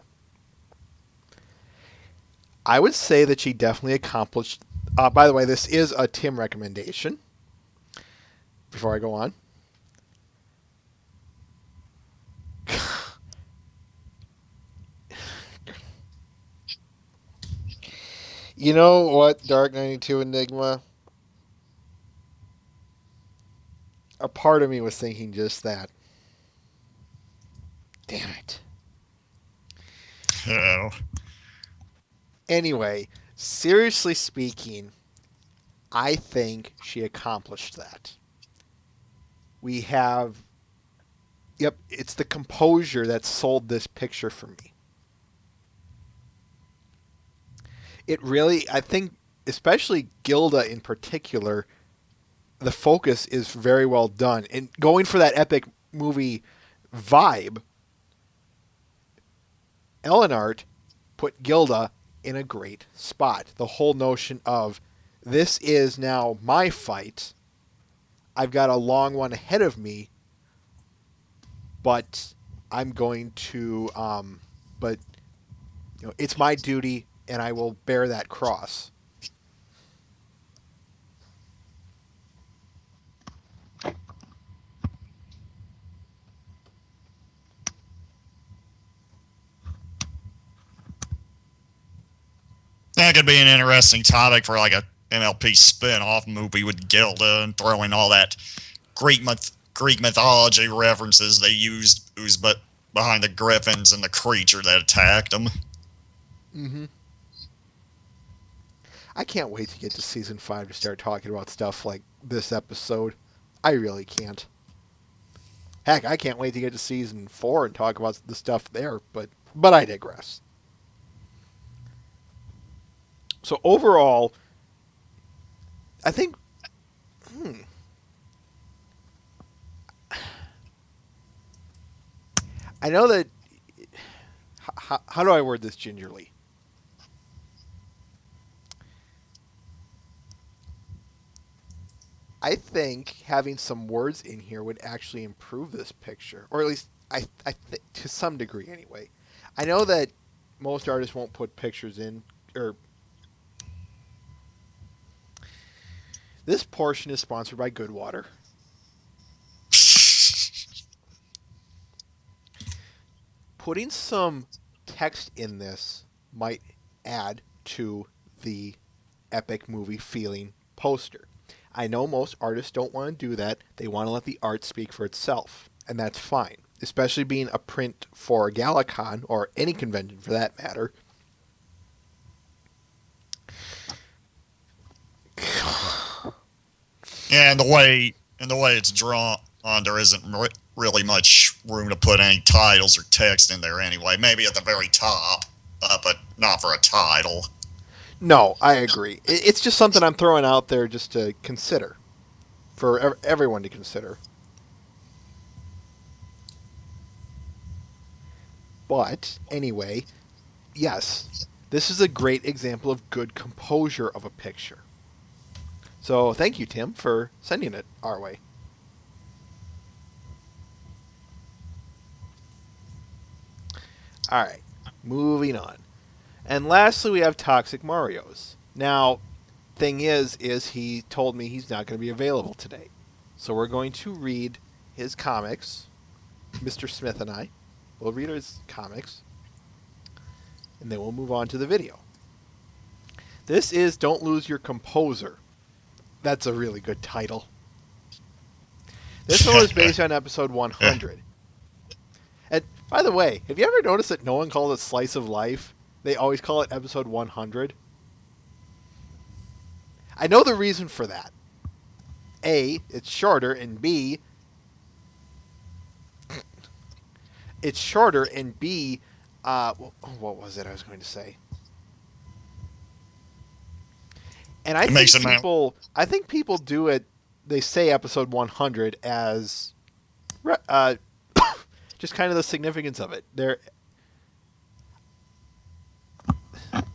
S1: I would say that she definitely accomplished By the way, this is a Tim recommendation. Before I go on,
S3: You know what, Dark 92 Enigma?
S1: a part of me was thinking just that. Damn it.
S2: Oh.
S1: Anyway, seriously speaking, I think she accomplished that. We have. Yep, it's the composure that sold this picture for me. It really, I think, especially Gilda in particular, the focus is very well done. And going for that epic movie vibe, Elinart put Gilda in a great spot. The whole notion of this is now my fight. I've got a long one ahead of me, but I'm going to, but it's my duty, and I will bear that cross.
S2: That could be an interesting topic for like a MLP spin-off movie with Gilda and throwing all that Greek mythology references they used who's but behind the griffins and the creature that attacked them.
S1: Mm-hmm. I can't wait to get to season 5 to start talking about stuff like this episode. I really can't. Heck, I can't wait to get to season 4 and talk about the stuff there, but I digress. So overall, I think I know that how do I word this gingerly? I think having some words in here would actually improve this picture, or at least to some degree anyway. I know that most artists won't put pictures in, or this portion is sponsored by Goodwater. Putting some text in this might add to the epic movie feeling poster. I know most artists don't want to do that. They want to let the art speak for itself, and that's fine. Especially being a print for Galacon, or any convention for that matter.
S2: Yeah, and the way it's drawn, there isn't really much room to put any titles or text in there anyway. Maybe at the very top, but not for a title.
S1: No, I agree. It's just something I'm throwing out there just to consider. For everyone to consider. But, anyway, yes, this is a great example of good composure of a picture. So, thank you, Tim, for sending it our way. Alright, moving on. And lastly, we have Toxic Mario's. Now, thing is he told me he's not going to be available today. So we're going to read his comics. Mr. Smith and I will read his comics. And then we'll move on to the video. This is Don't Lose Your Composer. That's a really good title. This one was based on episode 100. And by the way, have you ever noticed that no one calls it Slice of Life? They always call it episode 100. I know the reason for that. A, it's shorter, and B, it's shorter, and B, what was it I was going to say? And I think people do it. They say episode 100 as just kind of the significance of it. They're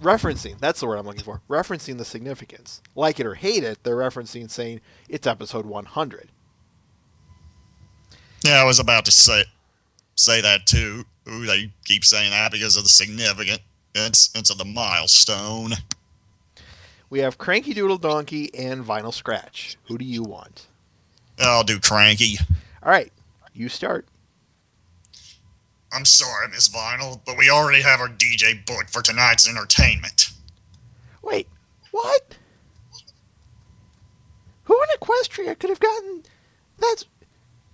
S1: referencing. That's the word I'm looking for. Referencing the significance. Like it or hate it, they're referencing saying it's episode 100.
S2: Yeah, I was about to say that too. Ooh, they keep saying that because of the significance of the milestone.
S1: We have Cranky Doodle Donkey and Vinyl Scratch. Who do you want?
S2: I'll do Cranky.
S1: All right, you start.
S2: I'm sorry, Miss Vinyl, but we already have our DJ booked for tonight's entertainment.
S1: Wait, what? Who in Equestria could have gotten that's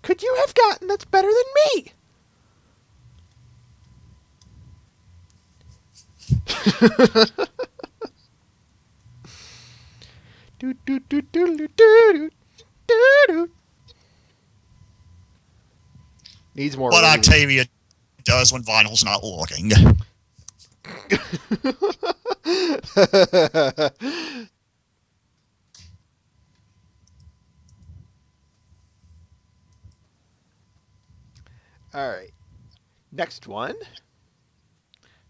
S1: could you have gotten that's better than me? do do do do do do do. Needs more.
S2: What
S1: rating.
S2: Octavia does when Vinyl's not looking.
S1: All right. Next one.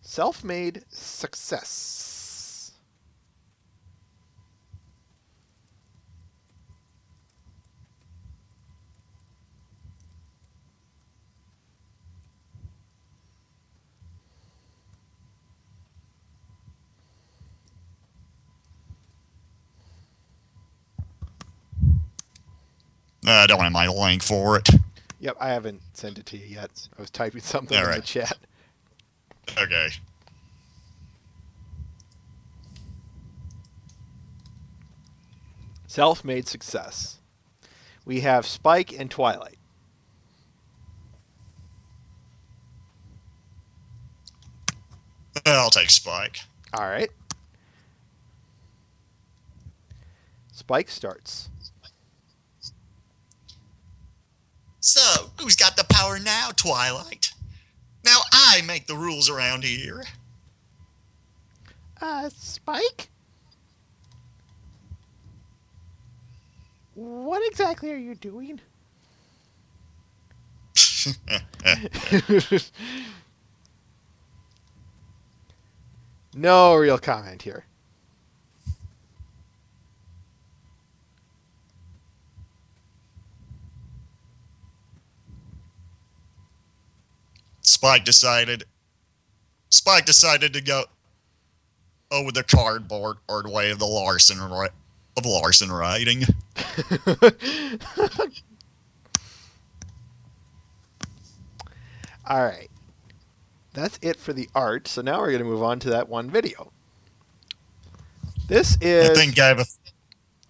S1: Self-made success.
S2: I don't have my link for it.
S1: Yep, I haven't sent it to you yet. I was typing something
S2: All
S1: in
S2: right.
S1: the chat.
S2: Okay.
S1: Self-made success. We have Spike and Twilight.
S2: I'll take Spike.
S1: All right. Spike starts.
S2: So, who's got the power now, Twilight? Now I make the rules around here.
S1: Spike? What exactly are you doing? No real comment here.
S2: Spike decided to go with the cardboard way of the Larson writing.
S1: All right. That's it for the art. So now we're going to move on to that one video. This is.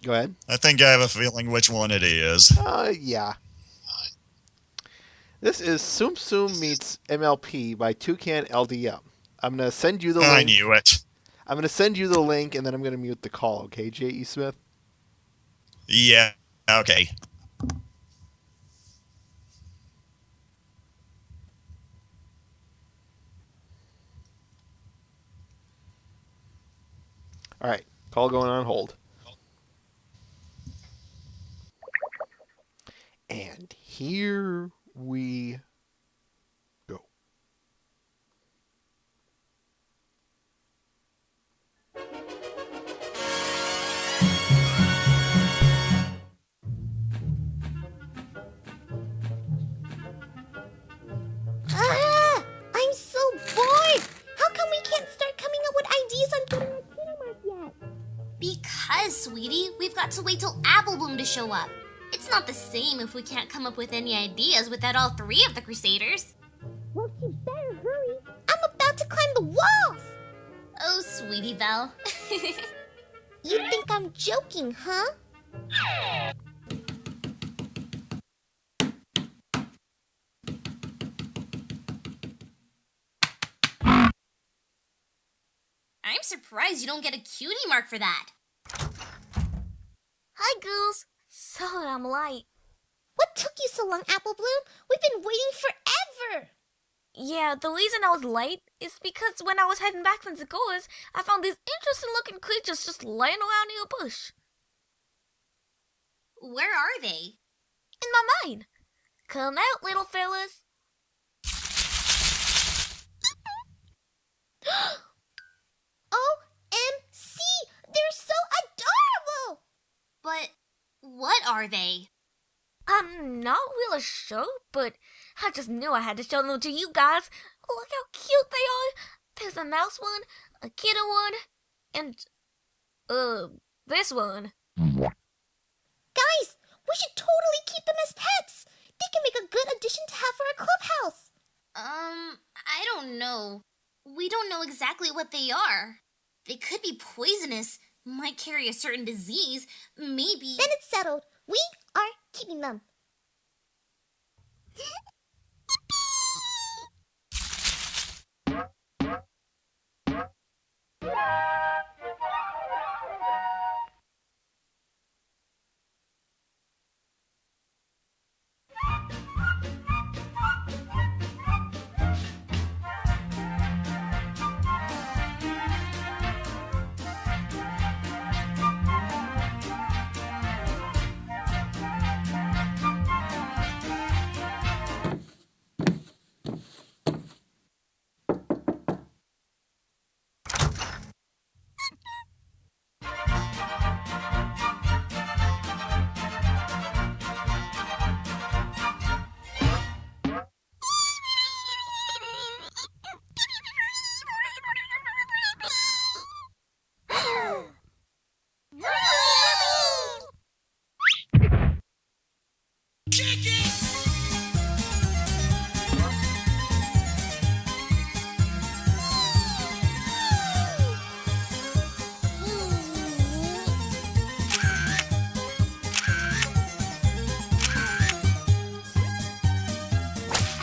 S1: Go ahead.
S2: I think I have a feeling which one it is.
S1: Yeah. This is Tsum Tsum meets MLP by Toucan LDM. I'm going to send you the link.
S2: I knew it.
S1: I'm going to send you the link, and then I'm going to mute the call, okay, J.E. Smith?
S2: Yeah, okay.
S1: All right, call going on hold. And here we go.
S4: I'm so bored! How come we can't start coming up with ideas on getting a cutie mark yet?
S5: Because, sweetie, we've got to wait till Apple Bloom to show up. It's not the same if we can't come up with any ideas without all three of the Crusaders.
S4: Well, you better hurry. I'm about to climb the walls!
S5: Oh, sweetie Belle.
S4: You think I'm joking, huh?
S5: I'm surprised you don't get a cutie mark for that.
S4: Hi, girls. Sorry I'm late. What took you so long, Apple Bloom? We've been waiting forever.
S6: Yeah, the reason I was late is because when I was heading back from the goers, I found these interesting looking creatures just laying around in a bush.
S5: Where are they?
S6: In my mind. Come out, little fellas.
S4: OMC! They're so adorable!
S5: But what are they?
S6: I'm not really sure, but I just knew I had to show them to you guys. Look how cute they are. There's a mouse one, a kitten one, and This one.
S4: Guys, we should totally keep them as pets. They can make a good addition to have for our clubhouse.
S5: I don't know. We don't know exactly what they are. They could be poisonous, might carry a certain disease, maybe.
S4: Then it's settled. We are keeping them.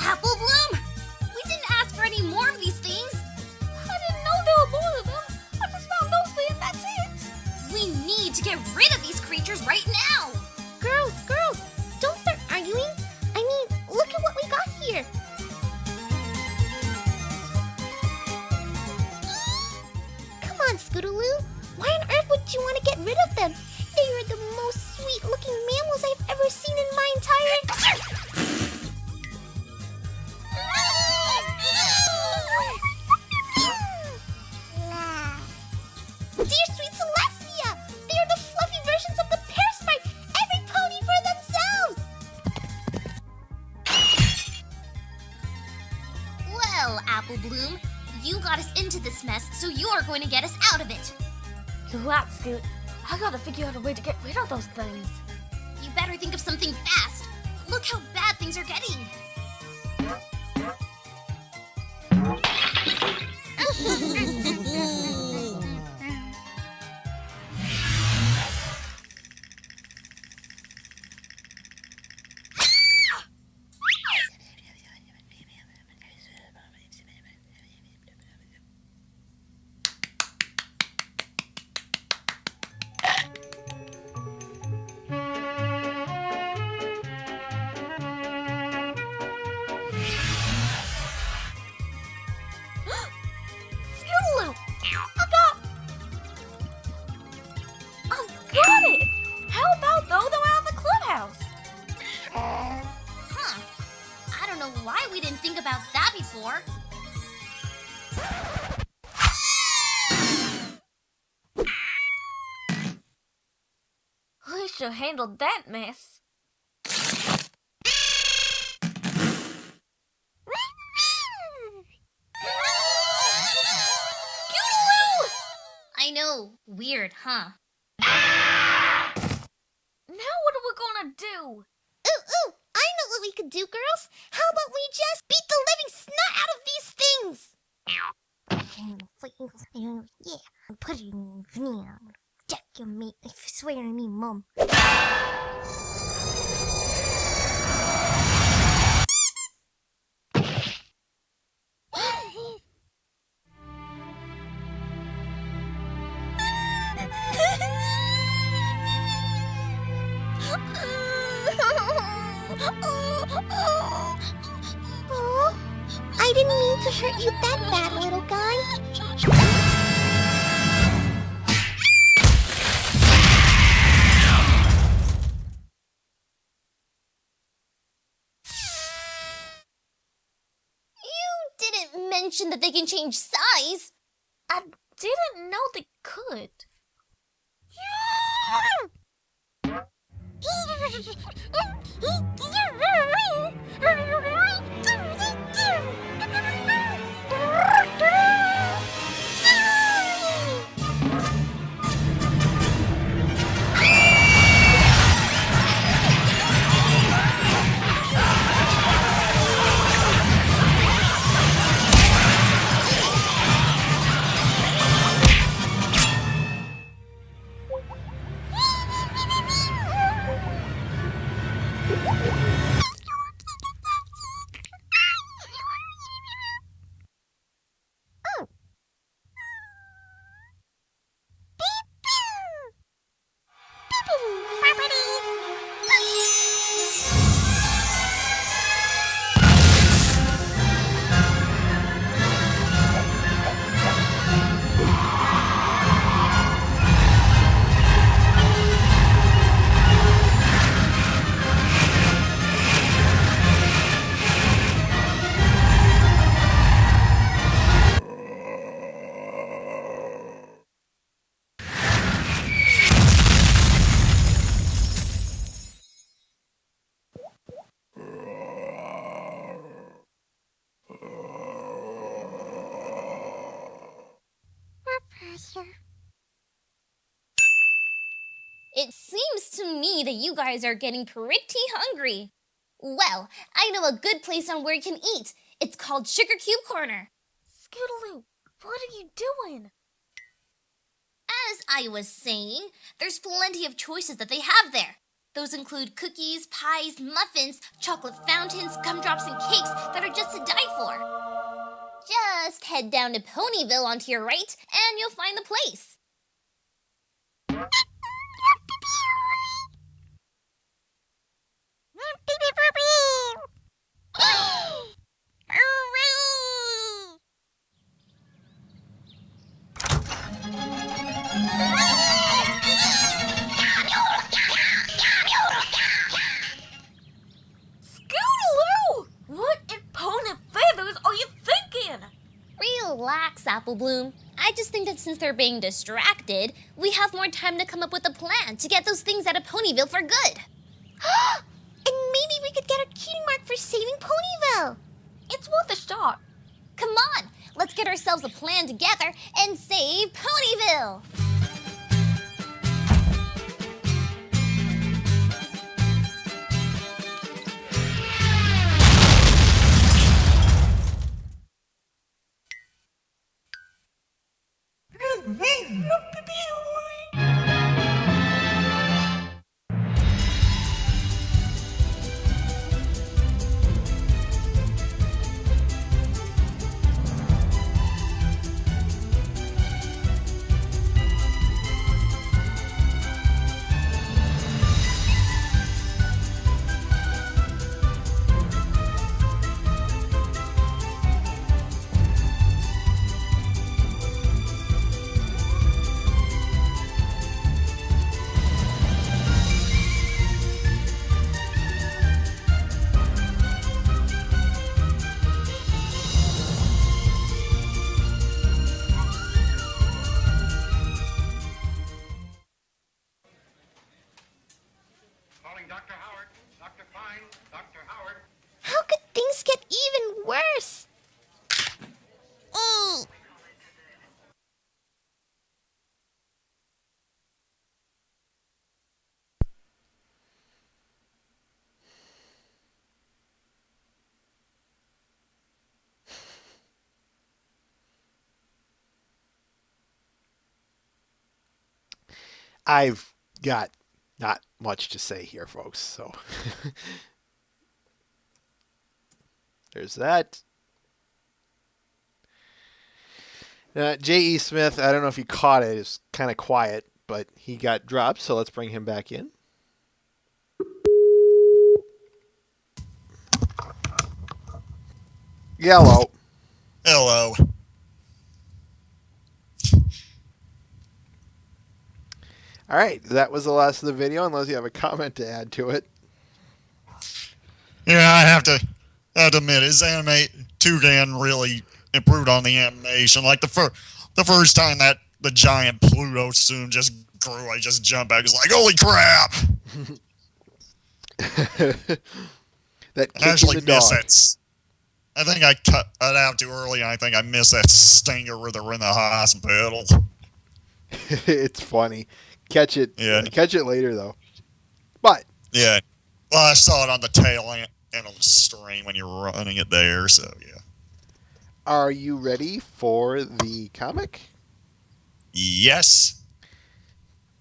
S5: Apple Bloom? We didn't ask for any more of these things.
S6: I didn't know there were more of them. I just found those three and that's it.
S5: We need to get rid of these creatures right now.
S4: Girls, don't start arguing. I mean, look at what we got here. Come on, Scootaloo. Why on earth would you want to get rid of them? They are the most sweet-looking mammals I've ever seen in my entire... Dear sweet Celestia! They are the fluffy versions of the pear sprite! Every pony for themselves!
S5: Well, Apple Bloom, you got us into this mess, so you're going to get us out of it.
S6: You're right, Scoot. I gotta figure out a way to get rid of those things.
S5: You better think of something fast. Look how bad things are getting.
S6: Scootaloo! I've got it! How about throw them out of the clubhouse?
S5: Huh. I don't know why we didn't think about that before.
S6: We should handle that mess. Scootaloo!
S5: I know. Weird, huh?
S6: Now what are we gonna do?
S4: Ooh, I know what we could do, girls. How about we just beat the living snot out of these things?
S7: Yeah, put it in vanilla. Jack your mate, I swear to me, Mom.
S4: Oh, I didn't mean to hurt you that bad, little guy.
S5: You didn't mention that they can change size.
S6: I didn't know they could.
S7: here.
S5: It seems to me that you guys are getting pretty hungry. Well, I know a good place on where you can eat. It's called Sugar Cube Corner.
S6: Scootaloo, what are you doing?
S5: As I was saying, there's plenty of choices that they have there. Those include cookies, pies, muffins, chocolate fountains, gumdrops, and cakes that are just to die for. Just head down to Ponyville onto your right, and you'll find the place.
S6: Scootaloo! What in pony feathers are you thinking?
S5: Relax, Apple Bloom. I just think that since they're being distracted, we have more time to come up with a plan to get those things out of Ponyville for good.
S4: And maybe we could get a cutie mark for saving Ponyville.
S6: It's worth a shot.
S5: Come on, let's get ourselves a plan together and save Ponyville!
S8: Calling Dr. Howard. Dr. Fine. Dr. Howard.
S4: How could things get even worse?
S1: I've got not much to say here, folks. So there's that. J.E. Smith, I don't know if you caught it, is kind of quiet, but he got dropped, so let's bring him back in. Yellow.
S2: Hello.
S1: All right, that was the last of the video, unless you have a comment to add to it.
S2: Yeah, I have to admit, his anime Toucan really improved on the animation. Like the first time that the giant Pluto soon just grew, I just jumped back. It's like, holy crap!
S1: That
S2: I actually
S1: kicking the
S2: miss
S1: dog.
S2: that. I think I cut it out too early. And I think I missed that stinger where they're in the hospital.
S1: It's funny. Catch it.
S2: Yeah.
S1: Catch it later though. But
S2: Yeah. Well, I saw it on the tail end of the stream when you were running it there. So yeah.
S1: are you ready for the comic?
S2: Yes.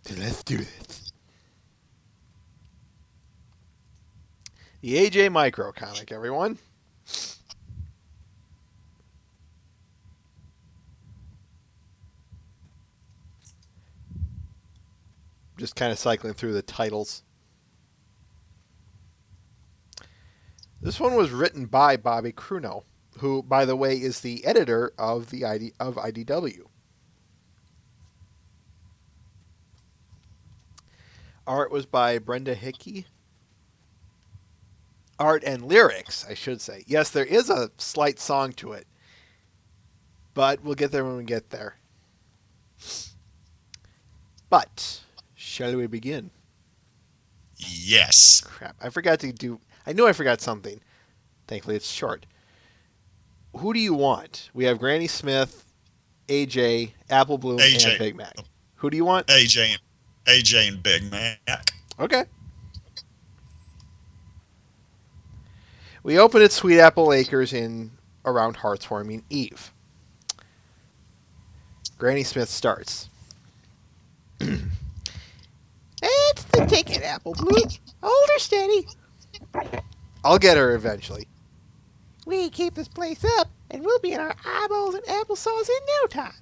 S1: Then let's do this. The AJ Micro comic, everyone. Just kind of cycling through the titles. This one was written by Bobby Cruno, who, by the way, is the editor of the IDW. Art was by Brenda Hickey. Art and lyrics, I should say. Yes, there is a slight song to it, but we'll get there when we get there. But shall we begin?
S2: Yes.
S1: Crap, I forgot to do. I knew I forgot something. Thankfully, it's short. Who do you want? We have Granny Smith, AJ, Apple Bloom,
S2: AJ.
S1: and Big Mac. Who do you want?
S2: AJ and Big Mac.
S1: Okay. We open at Sweet Apple Acres in around Heartswarming Eve. Granny Smith starts. It's the ticket, Apple Bloom. Hold her steady. I'll get her eventually. We keep this place up, and we'll be in our eyeballs and applesauce in no time.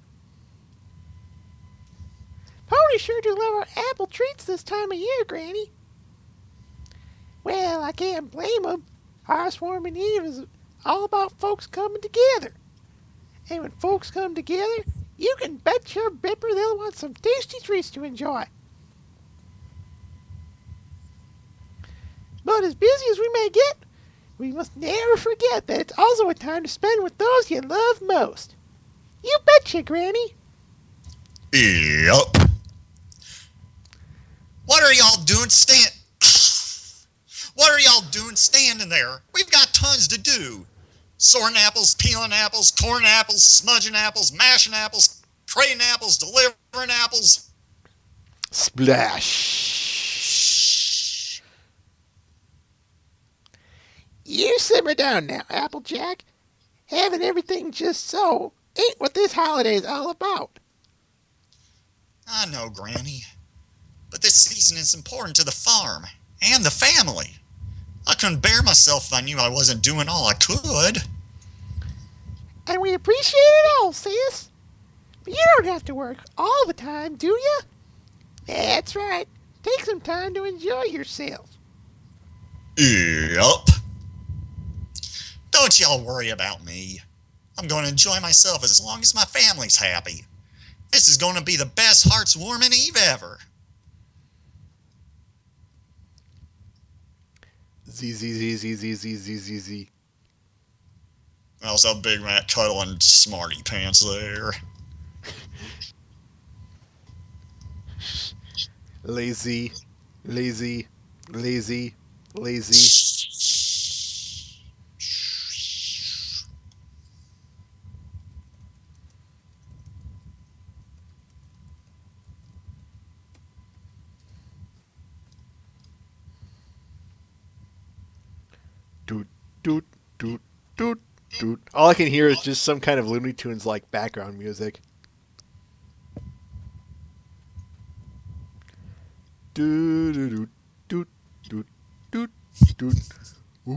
S1: Pony sure do love our apple treats this time of year, Granny. Well, I can't blame 'em. Housewarming Eve is all about folks coming together. And when folks come together, you can bet your bipper they'll want some tasty treats to enjoy. But as busy as we may get, we must never forget that it's also a time to spend with those you love most. You betcha, Granny.
S2: Yup. What are y'all doing What are y'all doing standing there? We've got tons to do. Sorting apples, peeling apples, coring apples, smudging apples, mashing apples, trading apples, delivering apples.
S1: Splash. You simmer down now, Applejack. Having everything just so ain't what this holiday's all about.
S2: I know, Granny. But this season is important to the farm and the family. I couldn't bear myself if I knew I wasn't doing all I could.
S1: And we appreciate it all, sis. But you don't have to work all the time, do you? That's right. Take some time to enjoy yourself.
S2: Yup. Don't y'all worry about me. I'm going to enjoy myself as long as my family's happy. This is going to be the best hearts-warming Eve ever.
S1: Z.
S2: Also, Big Mac cuddling smarty pants there.
S1: Lazy. Doot. All I can hear is just some kind of Looney Tunes like background music. Doot. Ooh.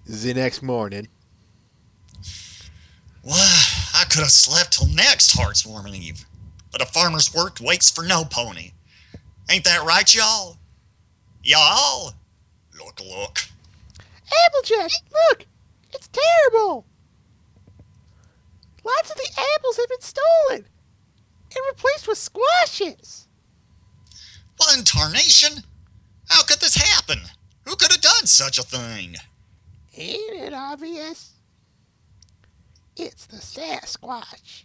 S1: The next morning.
S2: Well, I could have slept till next hearts-warming Eve. But a farmer's work waits for no pony. Ain't that right, y'all? Y'all? Look.
S1: Applejack, look! It's terrible! Lots of the apples have been stolen and replaced with squashes.
S2: What in tarnation? How could this happen? Who could have done such a thing?
S1: Ain't it obvious? It's the Sasquatch.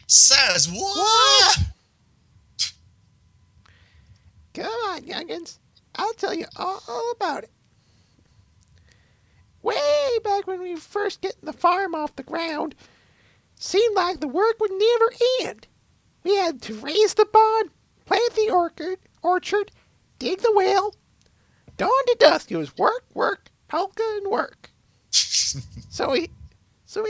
S2: Says what?
S1: Come on, youngins. I'll tell you all about it. Way back when we were first getting the farm off the ground, seemed like the work would never end. We had to raise the barn, plant the orchard, dig the well. Dawn to dusk, it was work, polka, and work. So we could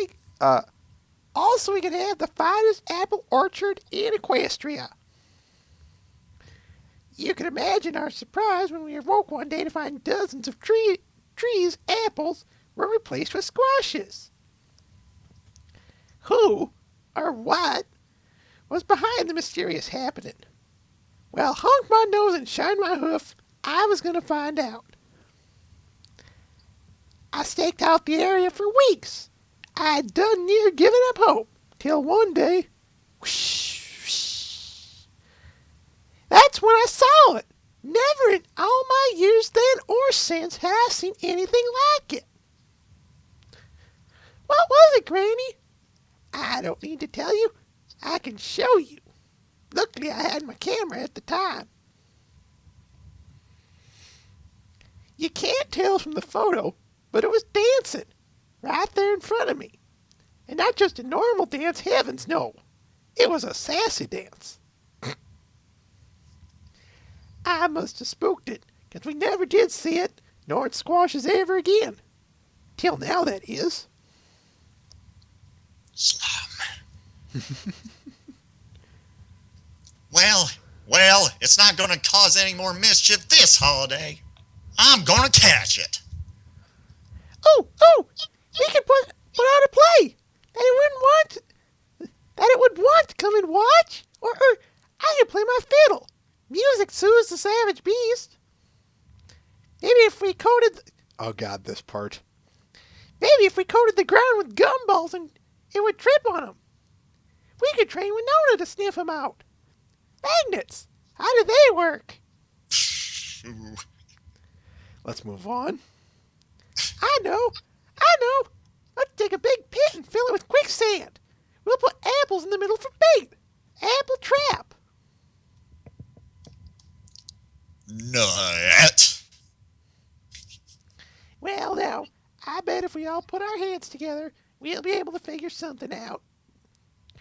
S1: have the finest apple orchard in Equestria. You can imagine our surprise when we awoke one day to find dozens of trees' apples were replaced with squashes. Who, or what, was behind the mysterious happening? Well, honk my nose and shine my hoof, I was going to find out. I staked out the area for weeks. I'd done near giving up hope, till one day, whoosh, that's when I saw it. Never in all my years then or since had I seen anything like it. What was it, Granny? I don't need to tell you. I can show you. Luckily, I had my camera at the time. You can't tell from the photo, but it was dancing. right there in front of me. And not just a normal dance, heavens no. It was a sassy dance. I must have spooked it, 'cause we never did see it, nor its squashes ever again. Till now, that is.
S2: Slum. Well, it's not going to cause any more mischief this holiday. I'm going to catch it.
S1: Oh, we could put on a play that it would want to come and watch. Or I could play my fiddle. Music soothes the savage beast. Maybe if we coated... Oh, God, this part. Maybe if we coated the ground with gumballs and it would trip on them. We could train Winona to sniff them out. Magnets. How do they work?
S2: Ooh.
S1: Let's move on. I know. Let's dig a big pit and fill it with quicksand. We'll put apples in the middle for bait. Apple trap.
S2: Nut.
S1: Well, now, I bet if we all put our heads together, we'll be able to figure something out.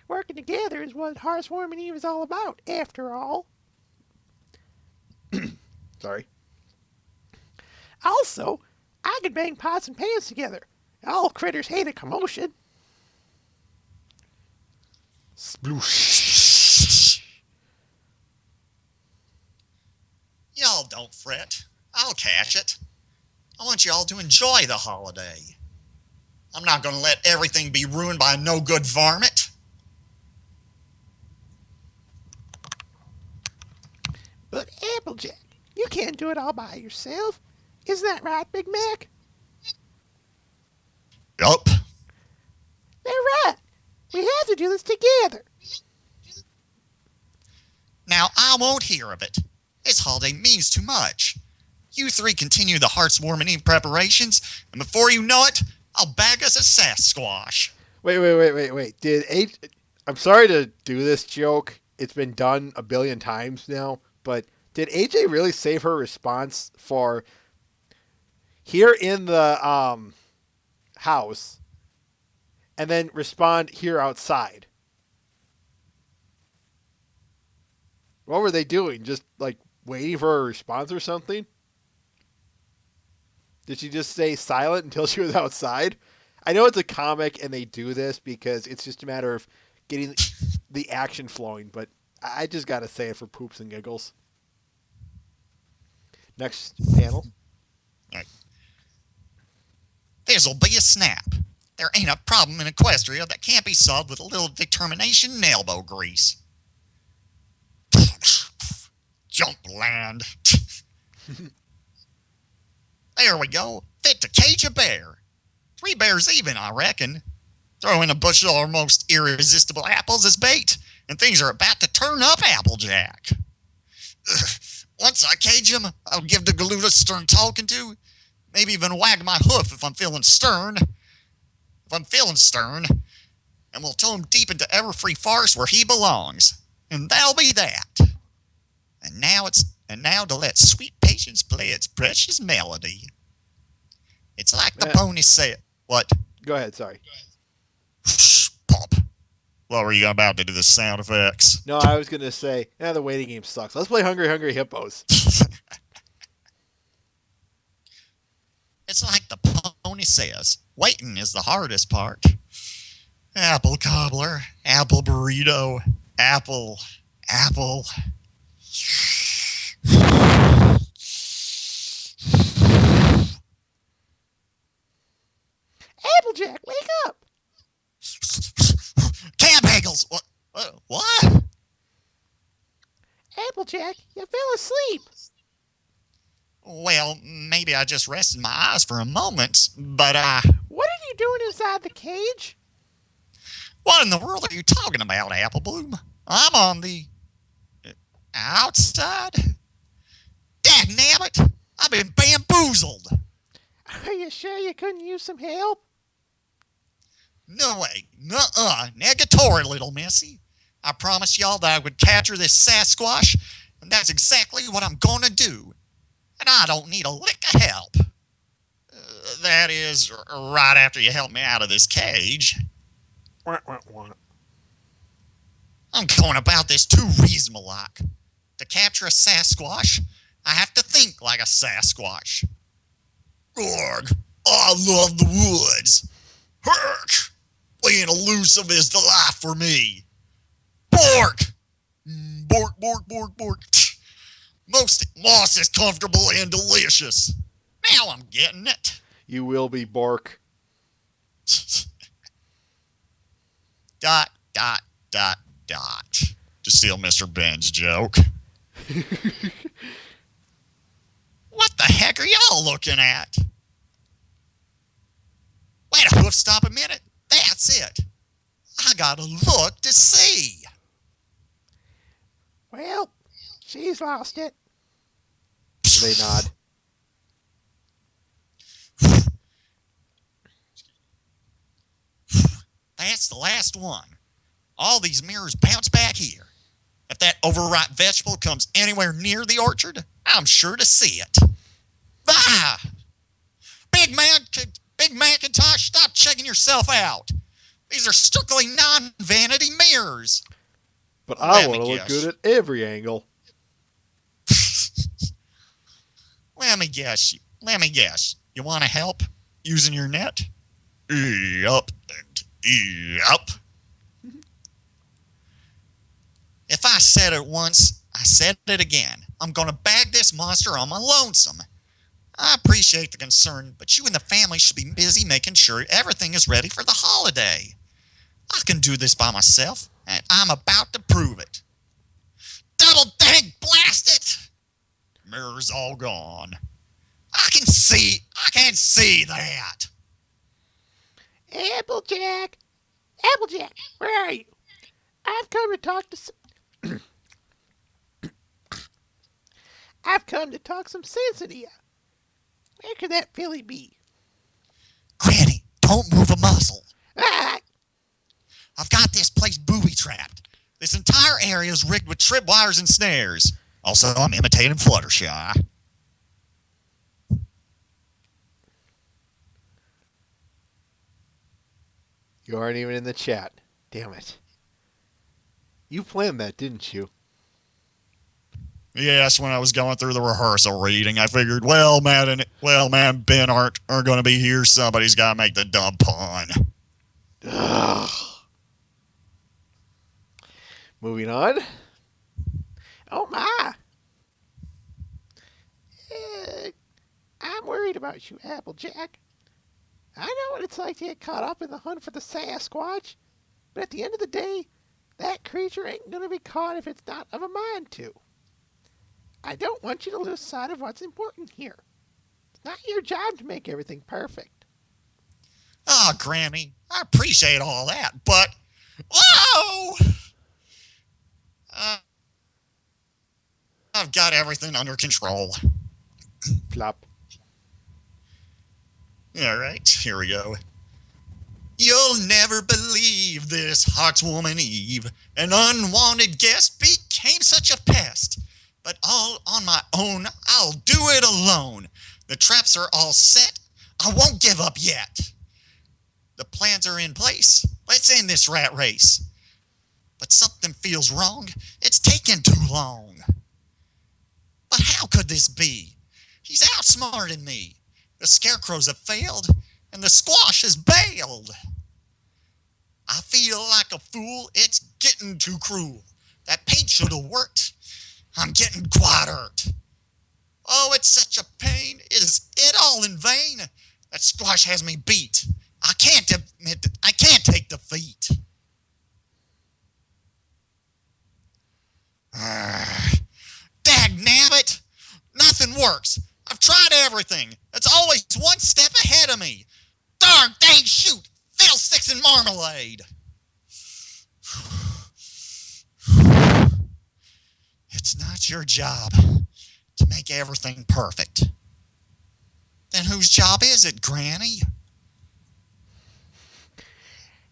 S1: Working together is what Hearthwarming Eve is all about, after all. Sorry. Also, I could bang pots and pans together. All critters hate a commotion. Sploosh.
S2: Y'all don't fret. I'll catch it. I want y'all to enjoy the holiday. I'm not going to let everything be ruined by a no-good varmint.
S1: But Applejack, you can't do it all by yourself. Isn't that right, Big Mac?
S2: Yup.
S1: They're right. We have to do this together.
S2: Now, I won't hear of it. This holiday means too much. You three continue the Hearthwarming Eve preparations, and before you know it, I'll bag us a Sasquatch.
S1: Wait. I'm sorry to do this joke. It's been done a billion times now, but did AJ really save her response for here in the house and then respond here outside? What were they doing? Just like waiting for a response or something? Did she just stay silent until she was outside? I know it's a comic and they do this because it's just a matter of getting the action flowing, but I just got to say it for poops and giggles. Next panel.
S2: This'll be a snap. There ain't a problem in Equestria that can't be solved with a little determination and elbow grease. Jump land. There we go. Fit to cage a bear. 3 bears even, I reckon. Throw in a bushel of our most irresistible apples as bait, and things are about to turn up Applejack. Once I cage him, I'll give the Galoola a stern talking to. Maybe even wag my hoof if I'm feeling stern. And we'll tow him deep into Everfree Forest where he belongs. And that'll be that. And now to let sweet patience play its precious melody. It's like the pony said. What?
S1: Go ahead, sorry.
S2: Pop. What were you about to do the sound effects?
S1: No, I was going to say, the waiting game sucks. Let's play Hungry Hungry Hippos.
S2: It's like the pony says. Waiting is the hardest part. Apple cobbler, apple burrito, apple.
S1: Applejack, wake up!
S2: Cam bagels! What?
S1: Applejack, you fell asleep.
S2: Well, maybe I just rested my eyes for a moment, but
S1: What are you doing inside the cage?
S2: what in the world are you talking about, Apple Bloom? I'm on the outside. Dagnabbit! I've been bamboozled.
S1: Are you sure you couldn't use some help?
S2: No way. Nuh-uh. Negatory, little missy. I promised y'all that I would capture this Sasquatch, and that's exactly what I'm going to do. And I don't need a lick of help. That is, right after you help me out of this cage.
S3: Wah, wah, wah.
S2: I'm going about this too reasonable like. To capture a Sasquatch, I have to think like a Sasquatch. Gorg, I love the woods. Herk, being elusive is the life for me. Bork, bork, bork, bork, bork. Moss is comfortable and delicious. Now I'm getting it.
S1: You will be Bork.
S2: Dot, dot, dot, dot. To steal Mr. Ben's joke. What the heck are y'all looking at? Wait a hoof stop a minute. That's it. I gotta look to see.
S3: Well, she's lost it.
S1: They nod.
S2: That's the last one. All these mirrors bounce back here. If that overripe vegetable comes anywhere near the orchard, I'm sure to see it. Bah! Big Macintosh, stop checking yourself out. These are strictly non-vanity mirrors.
S1: But I
S2: Let
S1: want
S2: me
S1: to look
S2: guess.
S1: good at every angle.
S2: Let me guess. You want to help using your net? Yup and yup. If I said it once, I said it again. I'm going to bag this monster on my lonesome. I appreciate the concern, but you and the family should be busy making sure everything is ready for the holiday. I can do this by myself, and I'm about to prove it. Double dang blast it! Mirror's all gone. I can see that.
S3: Applejack! Applejack, where are you? I've come to talk to I've come to talk some sense into you. Where could that filly be?
S2: Granny, don't move a muscle.
S3: Ah!
S2: I've got this place booby-trapped. This entire area is rigged with tripwires and snares. Also, I'm imitating Fluttershy.
S1: You aren't even in the chat. Damn it. You planned that, didn't you?
S2: Yes, when I was going through the rehearsal reading, I figured, Matt and Ben aren't going to be here. Somebody's got to make the dumb pun.
S1: Ugh. Moving on.
S3: Oh my! I'm worried about you, Applejack. I know what it's like to get caught up in the hunt for the Sasquatch, but at the end of the day, that creature ain't gonna be caught if it's not of a mind to. I don't want you to lose sight of what's important here. It's not your job to make everything perfect.
S2: Oh, Grammy, I appreciate all that, but... Whoa! I've got everything under control.
S1: Flop.
S2: All right, here we go. You'll never believe this, Hawkswoman Eve. An unwanted guest became such a pest. But all on my own, I'll do it alone. The traps are all set. I won't give up yet. The plans are in place. Let's end this rat race. But something feels wrong. It's taken too long. But how could this be? He's outsmarted me. The scarecrows have failed, and the squash has bailed. I feel like a fool. It's getting too cruel. That paint should have worked. I'm getting quite hurt. Oh, it's such a pain. Is it all in vain? That squash has me beat. I can't take defeat. Dagnabbit! Nothing works. I've tried everything. It's always one step ahead of me. Darn dang shoot! Fiddlesticks and marmalade! It's not your job to make everything perfect. Then whose job is it, Granny?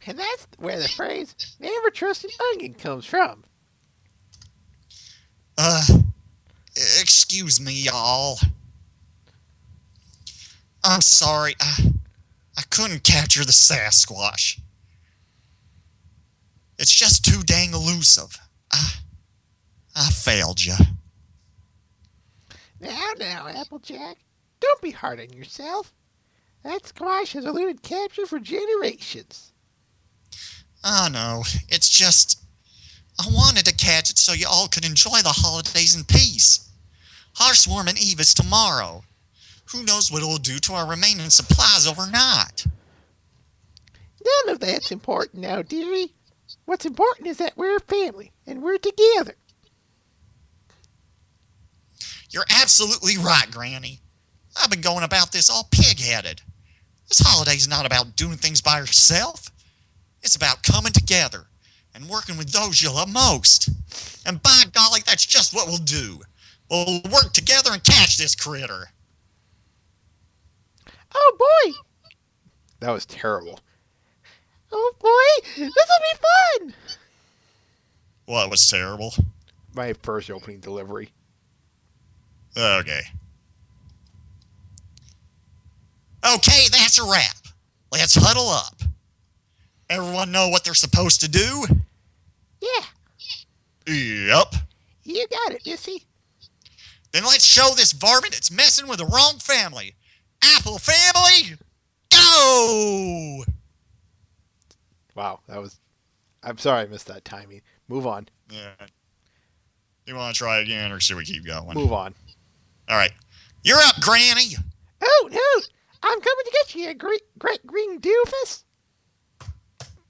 S3: And that's where the phrase, never trust an onion, comes from.
S2: Excuse me, y'all. I'm sorry. I couldn't capture the Sasquatch. It's just too dang elusive. I failed you.
S3: Now, Applejack. Don't be hard on yourself. That squash has eluded capture for generations.
S2: Oh, no. It's just... I wanted to catch it so you all could enjoy the holidays in peace. Hearthswarming Eve is tomorrow. Who knows what it'll do to our remaining supplies overnight?
S3: None of that's important now, dearie. What's important is that we're a family, and we're together.
S2: You're absolutely right, Granny. I've been going about this all pig-headed. This holiday's not about doing things by yourself. It's about coming together and working with those you love most. And by golly, that's just what we'll do. We'll work together and catch this critter.
S3: Oh, boy!
S1: That was terrible.
S3: Oh, boy! This'll be fun!
S2: What was terrible?
S1: My first opening delivery.
S2: Okay. Okay, that's a wrap. Let's huddle up. Everyone know what they're supposed to do?
S3: Yeah,
S2: Yep.
S3: you got it, Missy.
S2: Then let's show this varmint it's messing with the wrong family. Apple family, go!
S1: Wow, that was... I'm sorry I missed that timing. Move on.
S2: Yeah. You want to try again, or should we keep going?
S1: Move on.
S2: All right. You're up, Granny.
S3: Oh, no! I'm coming to get you, great green doofus.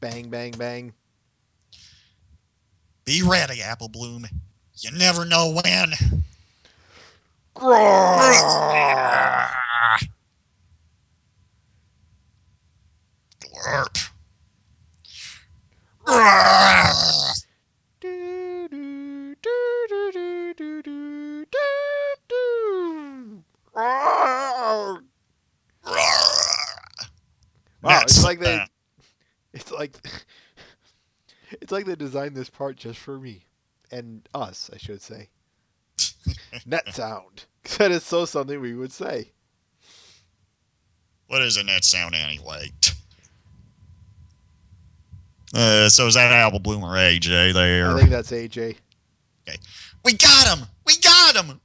S1: Bang, bang, bang.
S2: Be ready, Apple Bloom. You never know when. Glurp.
S3: Do, do, do, do, do, do, do, do, do.
S1: Wow,
S2: That's
S1: it's like they...
S2: that.
S1: It's like... It's like they designed this part just for me. And us, I should say. Net sound. That is so something we would say.
S2: What is a net sound anyway? So is that Apple Bloom or AJ there?
S1: I think that's AJ.
S2: Okay. We got him! We got him!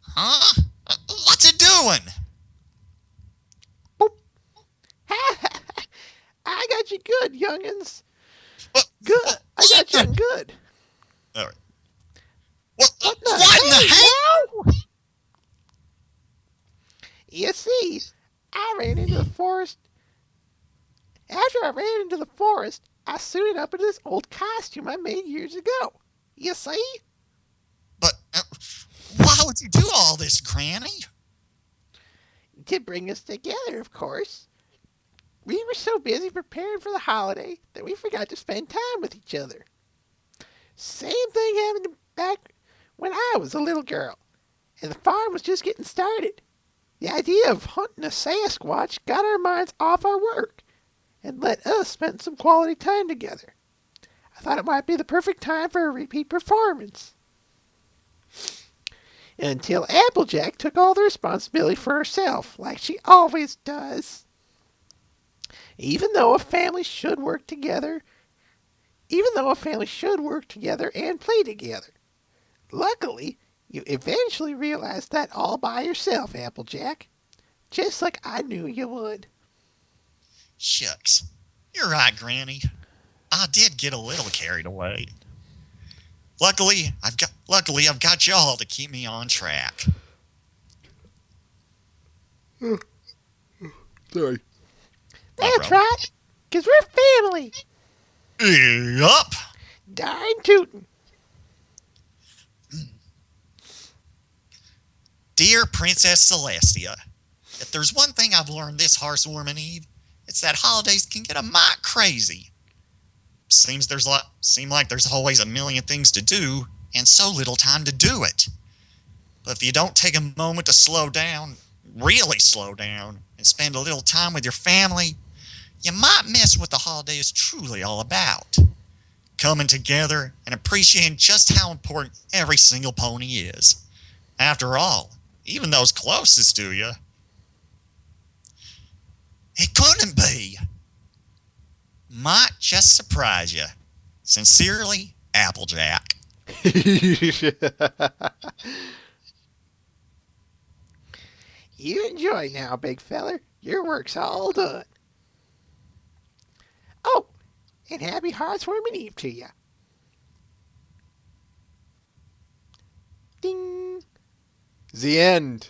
S2: Huh? What's it doing?
S3: I got you good, youngins.
S2: What?
S3: Good. I got you good.
S2: All right. What
S3: What the
S2: in the hell?
S3: hell? You see, I ran into the forest. After I ran into the forest, I suited up in this old costume I made years ago. You see?
S2: But why would you do all this, Granny?
S3: To bring us together, of course. We were so busy preparing for the holiday that we forgot to spend time with each other. Same thing happened back when I was a little girl, and the farm was just getting started. The idea of hunting a Sasquatch got our minds off our work and let us spend some quality time together. I thought it might be the perfect time for a repeat performance. Until Applejack took all the responsibility for herself, like she always does. Even though a family should work together and play together. Luckily, you eventually realized that all by yourself, Applejack. Just like I knew you would.
S2: Shucks. You're right, Granny. I did get a little carried away. Luckily, I've got y'all to keep me on track.
S1: Sorry.
S3: That's right, 'cause we're family.
S2: Yup.
S3: Darn tootin'.
S2: Dear Princess Celestia, if there's one thing I've learned this Hearthswarming Eve, it's that holidays can get a mite crazy. Seem like there's always a million things to do and so little time to do it. But if you don't take a moment to slow down, really slow down, and spend a little time with your family, you might miss what the holiday is truly all about. Coming together and appreciating just how important every single pony is. After all, even those closest to you, It couldn't be. Might just surprise you. Sincerely, Applejack.
S3: You enjoy now, big feller. Your work's all done. Oh, and happy Heartswarming Eve to you. Ding.
S1: The end.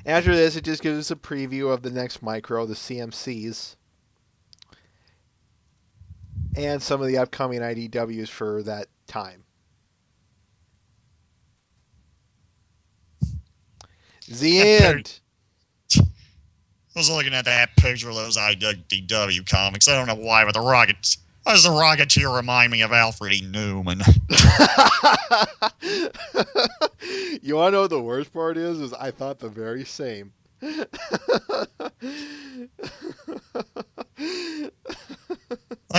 S1: After this, it just gives us a preview of the next micro, the CMCs, and some of the upcoming IDWs for that time. The end.
S2: I was looking at that picture of those IDW comics. I don't know why, but why does the Rocketeer remind me of Alfred E. Newman?
S1: You want to know what the worst part is? Is I thought the very same.
S2: Like,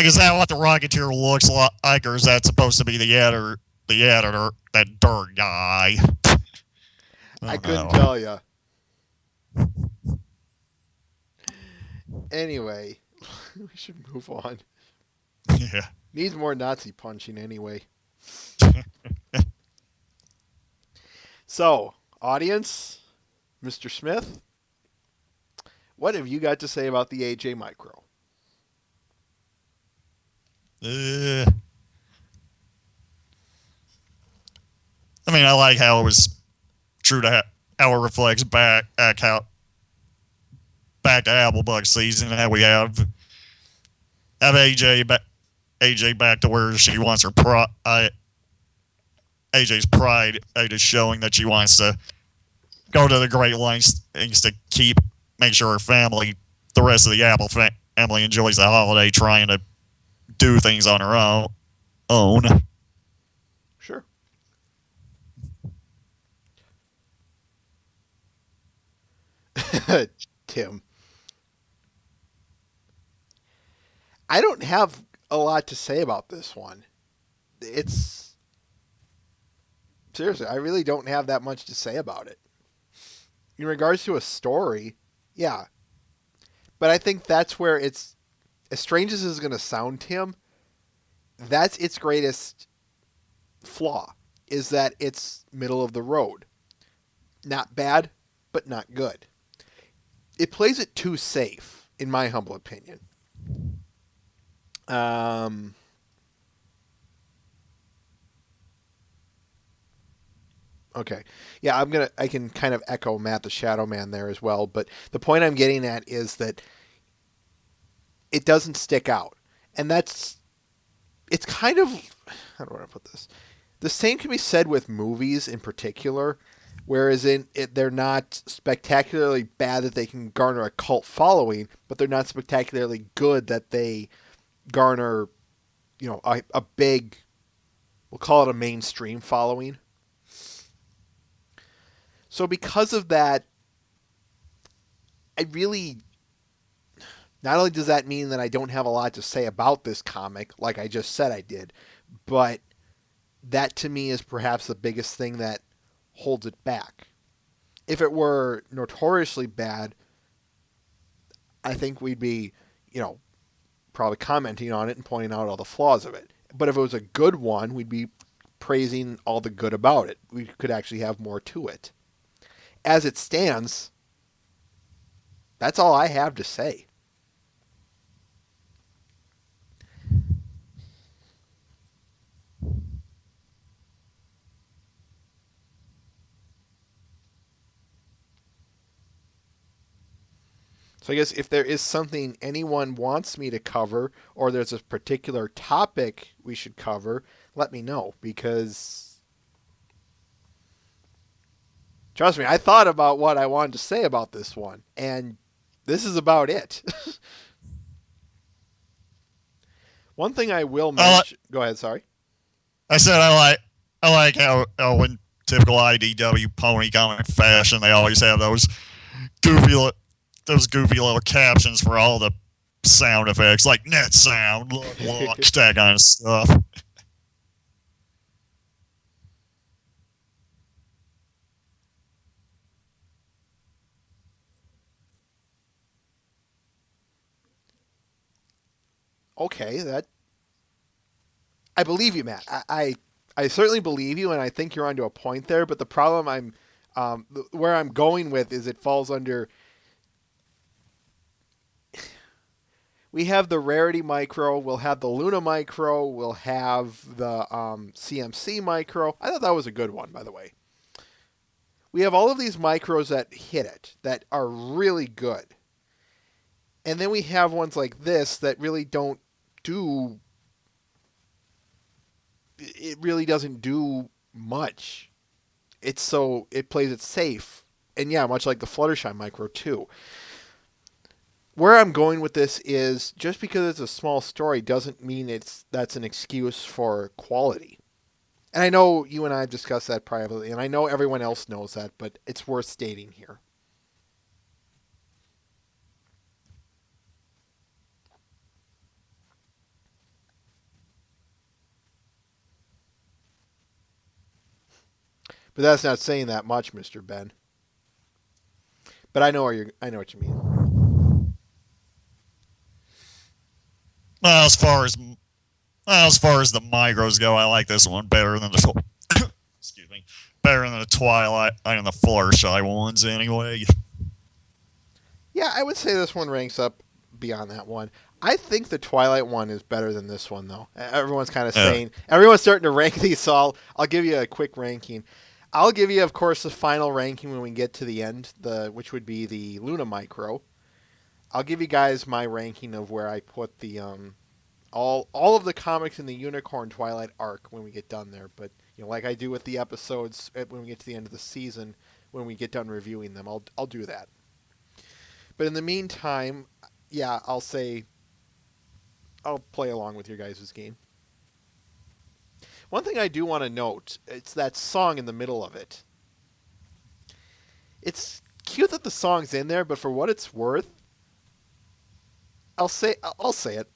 S2: is that what the Rocketeer looks like, or is that supposed to be the editor, that dirt guy?
S1: I couldn't tell you. Anyway, we should move on.
S2: Yeah.
S1: Needs more Nazi punching anyway. So, audience, Mr. Smith, what have you got to say about the AJ Micro?
S2: I mean, I like how it was true to how it reflects back to Applebug season, how we have AJ back to where she wants her AJ's pride is showing that she wants to go to the great lengths to make sure her family, the rest of the Apple family, enjoys the holiday, trying to do things on her own.
S1: Sure. Tim. I don't have a lot to say about this one. Seriously, I really don't have that much to say about it. In regards to a story, yeah. But I think that's where it's, as strange as it's going to sound, Tim, that's its greatest flaw, is that it's middle of the road. Not bad, but not good. It plays it too safe, in my humble opinion. Okay. Yeah, I can kind of echo Matt the Shadow Man there as well, but the point I'm getting at is that it doesn't stick out. And it's kind of, how do I put this? The same can be said with movies in particular, whereas they're not spectacularly bad that they can garner a cult following, but they're not spectacularly good that they garner, a big, we'll call it a mainstream following. So because of that, not only does that mean that I don't have a lot to say about this comic, like I just said I did, but that to me is perhaps the biggest thing that holds it back. If it were notoriously bad, I think we'd be, probably commenting on it and pointing out all the flaws of it. But if it was a good one, we'd be praising all the good about it. We could actually have more to it. As it stands, that's all I have to say. So I guess if there is something anyone wants me to cover, or there's a particular topic we should cover, let me know, because trust me, I thought about what I wanted to say about this one, and this is about it. One thing I will mention... Go ahead, sorry.
S2: I said I like how in typical IDW pony comic fashion, they always have those goofy little captions for all the sound effects, like net sound, that kind of stuff.
S1: Okay, that I believe you, Matt. I certainly believe you, and I think you're onto a point there. But the problem where I'm going with is it falls under. We have the Rarity Micro, we'll have the Luna Micro, we'll have the CMC Micro. I thought that was a good one, by the way. We have all of these micros that hit it, that are really good. And then we have ones like this that really don't do. It really doesn't do much. It plays it safe. And yeah, much like the Fluttershy Micro too. Where I'm going with this is just because it's a small story doesn't mean that's an excuse for quality. And I know you and I have discussed that privately, and I know everyone else knows that, but it's worth stating here. But that's not saying that much, Mr. Ben. But I know what you mean.
S2: Well, as far as the micros go, I like this one better than the excuse me, better than the Twilight and the Fluttershy ones anyway.
S1: Yeah, I would say this one ranks up beyond that one. I think the Twilight one is better than this one, though. Everyone's kind of saying everyone's starting to rank these, so I'll give you a quick ranking. I'll give you, of course, the final ranking when we get to the end, which would be the Luna Micro. I'll give you guys my ranking of where I put the all of the comics in the Unicorn Twilight arc when we get done there. But like I do with the episodes when we get to the end of the season, when we get done reviewing them, I'll do that. But in the meantime, yeah, I'll play along with your guys' game. One thing I do want to note, it's that song in the middle of it. It's cute that the song's in there, but for what it's worth, I'll say it.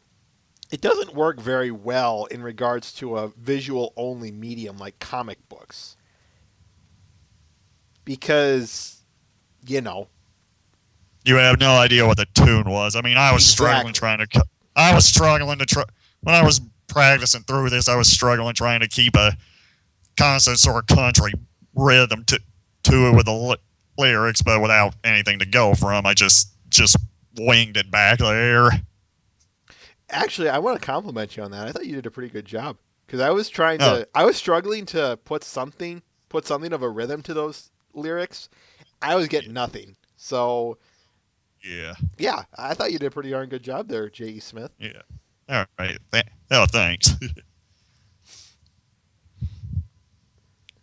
S1: It doesn't work very well in regards to a visual-only medium like comic books. Because,
S2: You have no idea what the tune was. I mean, I was
S1: Exactly.
S2: struggling when I was practicing through this, I was struggling trying to keep a constant sort of country rhythm to it with the lyrics, but without anything to go from. I just winged it back there.
S1: Actually, I want to compliment you on that. I thought you did a pretty good job. Because I was struggling to put something of a rhythm to those lyrics. I was getting nothing. So, yeah, I thought you did a pretty darn good job there, J.E. Smith.
S2: Yeah. All right. Thanks.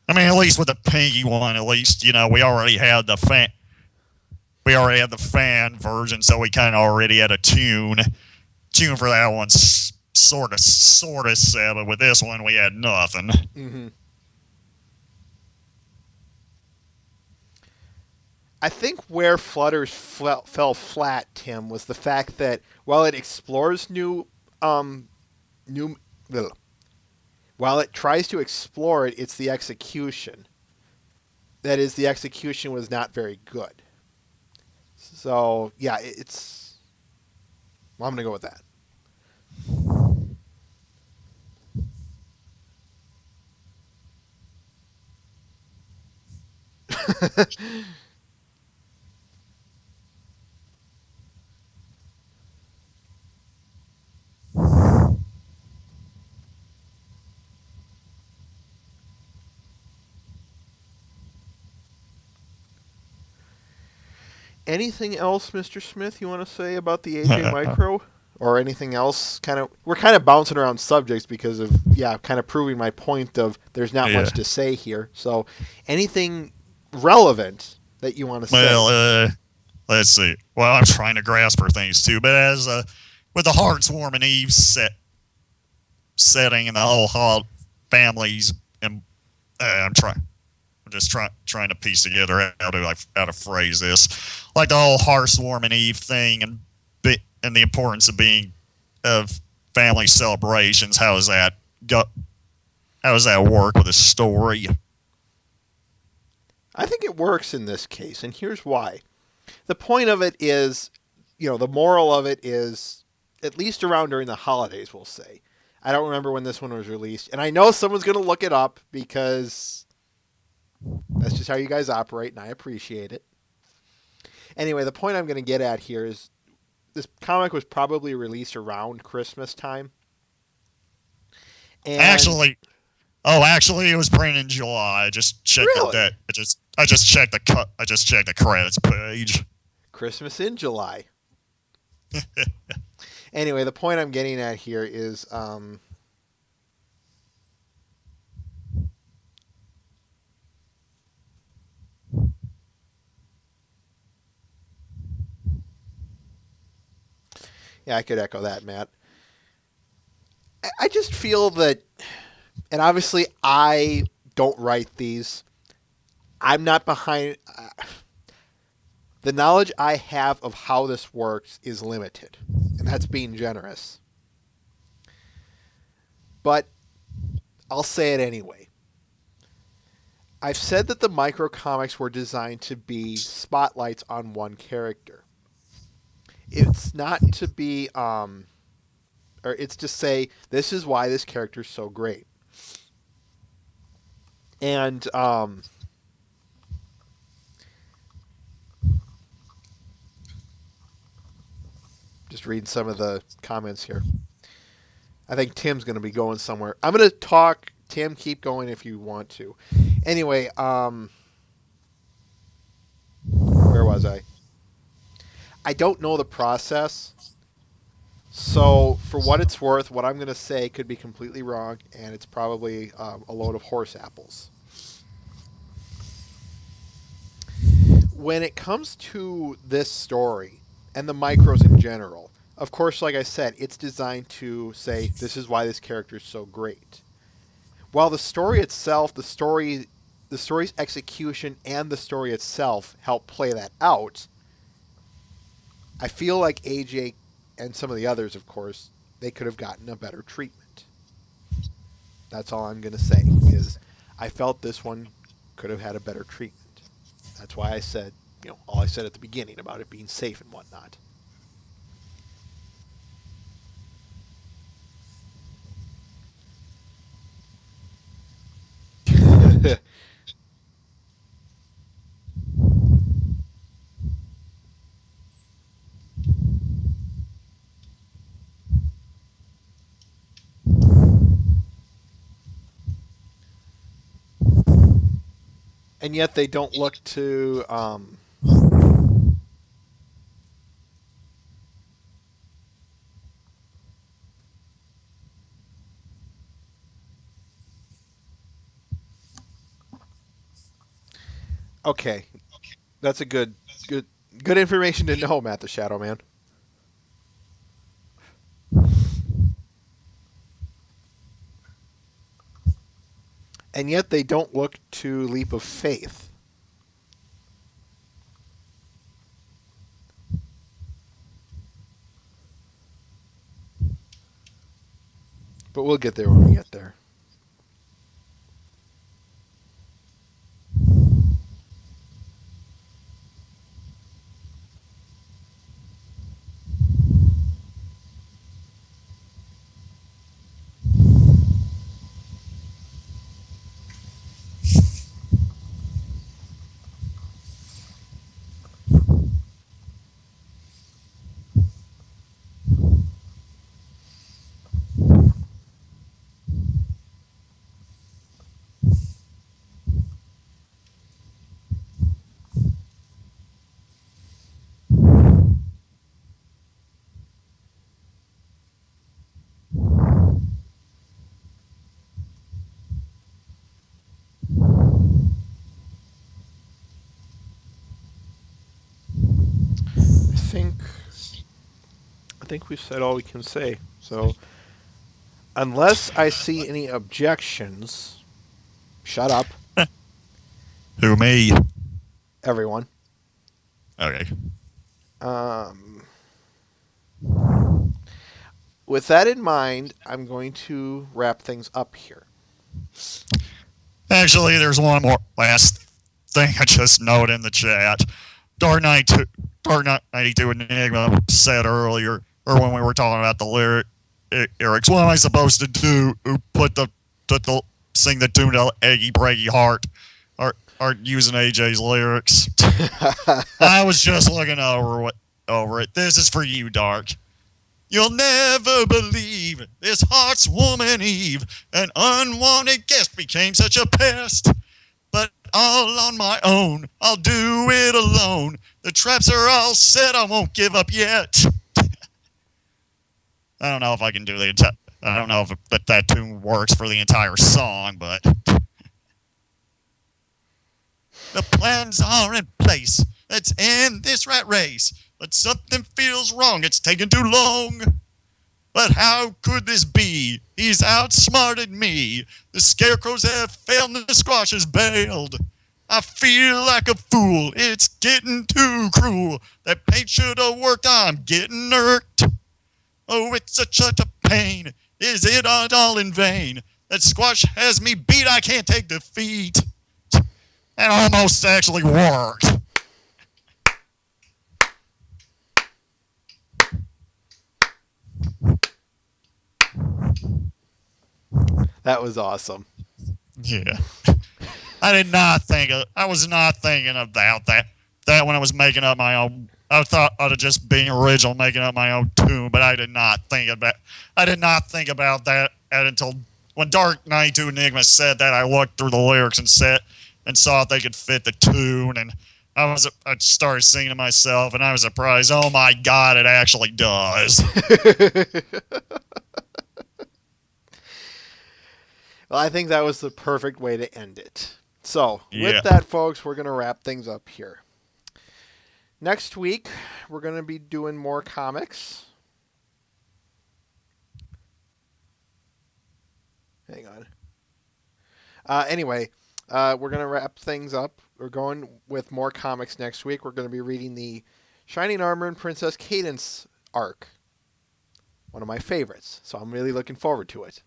S2: I mean, at least with the Pinky one, at least we already had the fan version, so we kind of already had a tune for that one, sort of set. But with this one, we had nothing.
S1: Mm-hmm. I think where Flutters fell flat, Tim, was the fact that while it explores while it tries to explore it, it's the execution. That is, the execution was not very good. So, yeah, I'm going to go with that. Anything else, Mr. Smith, you want to say about the AJ Micro? Or anything else? We're kind of bouncing around subjects because of, kind of proving my point of there's not much to say here. So, anything relevant that you want to say?
S2: Well, let's see. Well, I'm trying to grasp for things too, but as with the Heartswarming Eve setting and the whole Hall families, and I'm just trying to piece together how to phrase this, like the whole Heartswarming Eve thing, and the importance of family celebrations. How does that work with a story?
S1: I think it works in this case, and here's why. The point of it is, the moral of it is at least around during the holidays, we'll say. I don't remember when this one was released. And I know someone's going to look it up because that's just how you guys operate, and I appreciate it. Anyway, the point I'm going to get at here is this comic was probably released around Christmas time. And
S2: Actually, it was printed in July. I just checked
S1: Really?
S2: the date. I just checked the credits page.
S1: Christmas in July. Anyway, the point I'm getting at here is yeah, I could echo that, Matt. I just feel that, and obviously I don't write these. I'm not behind. The knowledge I have of how this works is limited, and that's being generous. But I'll say it anyway. I've said that the micro comics were designed to be spotlights on one character. It's not to be, or it's to say, this is why this character is so great. And, just reading some of the comments here. I think Tim's going to be going somewhere. I'm going to talk. Tim, keep going if you want to. Anyway, where was I? I don't know the process. So, for what it's worth, what I'm going to say could be completely wrong, and it's probably a load of horse apples. When it comes to this story, and the micros in general, of course, like I said, it's designed to say, this is why this character is so great. While the story itself, the story's execution and the story itself help play that out, I feel like AJ and some of the others, of course, they could have gotten a better treatment. That's all I'm going to say, is I felt this one could have had a better treatment. That's why I said, all I said at the beginning about it being safe and whatnot. And yet they don't look to okay. That's a good information to know, Matt the Shadow Man. And yet they don't look to leap of faith. But we'll get there when we get there. I think we've said all we can say. So, unless I see any objections, shut up,
S2: Who, me?
S1: everyone.
S2: Okay.
S1: With that in mind, I'm going to wrap things up here.
S2: Actually, there's one more last thing I just noted in the chat. Dark Knight 92 Enigma said earlier, or when we were talking about the lyrics, what am I supposed to do? Sing the tune to Eggy Braggy Heart, or using AJ's lyrics? I was just looking over it. This is for you, Dark. You'll never believe this heart's woman Eve. An unwanted guest became such a pest. But all on my own, I'll do it alone. The traps are all set, I won't give up yet. I don't know if I can do I don't know if that tune works for the entire song, but the plans are in place. Let's end this rat race. But something feels wrong. It's taking too long. But how could this be? He's outsmarted me. The scarecrows have failed and the squash has bailed. I feel like a fool. It's getting too cruel. That paint should have worked. I'm getting irked. Oh, it's such a pain. Is it all in vain? That squash has me beat. I can't take defeat. That almost actually worked.
S1: That was awesome.
S2: Yeah. I was not thinking about that when I was making up my own. I thought of just being original, making up my own tune, but I did not think about that until when Dark 92 Enigma said that. I looked through the lyrics and saw if they could fit the tune, and I started singing to myself, and I was surprised. Oh my God, it actually does.
S1: Well, I think that was the perfect way to end it. So,
S2: Yeah.
S1: with that, folks, we're going to wrap things up here. Next week, we're going to be doing more comics. Hang on. Anyway, we're going to wrap things up. We're going with more comics next week. We're going to be reading the Shining Armor and Princess Cadence arc. One of my favorites. So I'm really looking forward to it.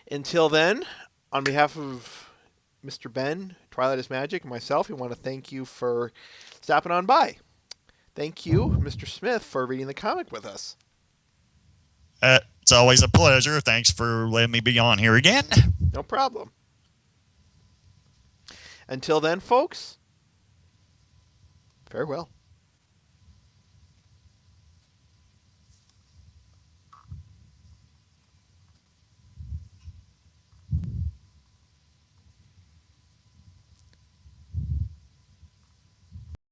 S1: Until then, on behalf of Mr. Ben, Twilight is Magic, and myself, we want to thank you for stopping on by. Thank you, Mr. Smith, for reading the comic with us.
S2: It's always a pleasure. Thanks for letting me be on here again.
S1: No problem. Until then, folks, farewell.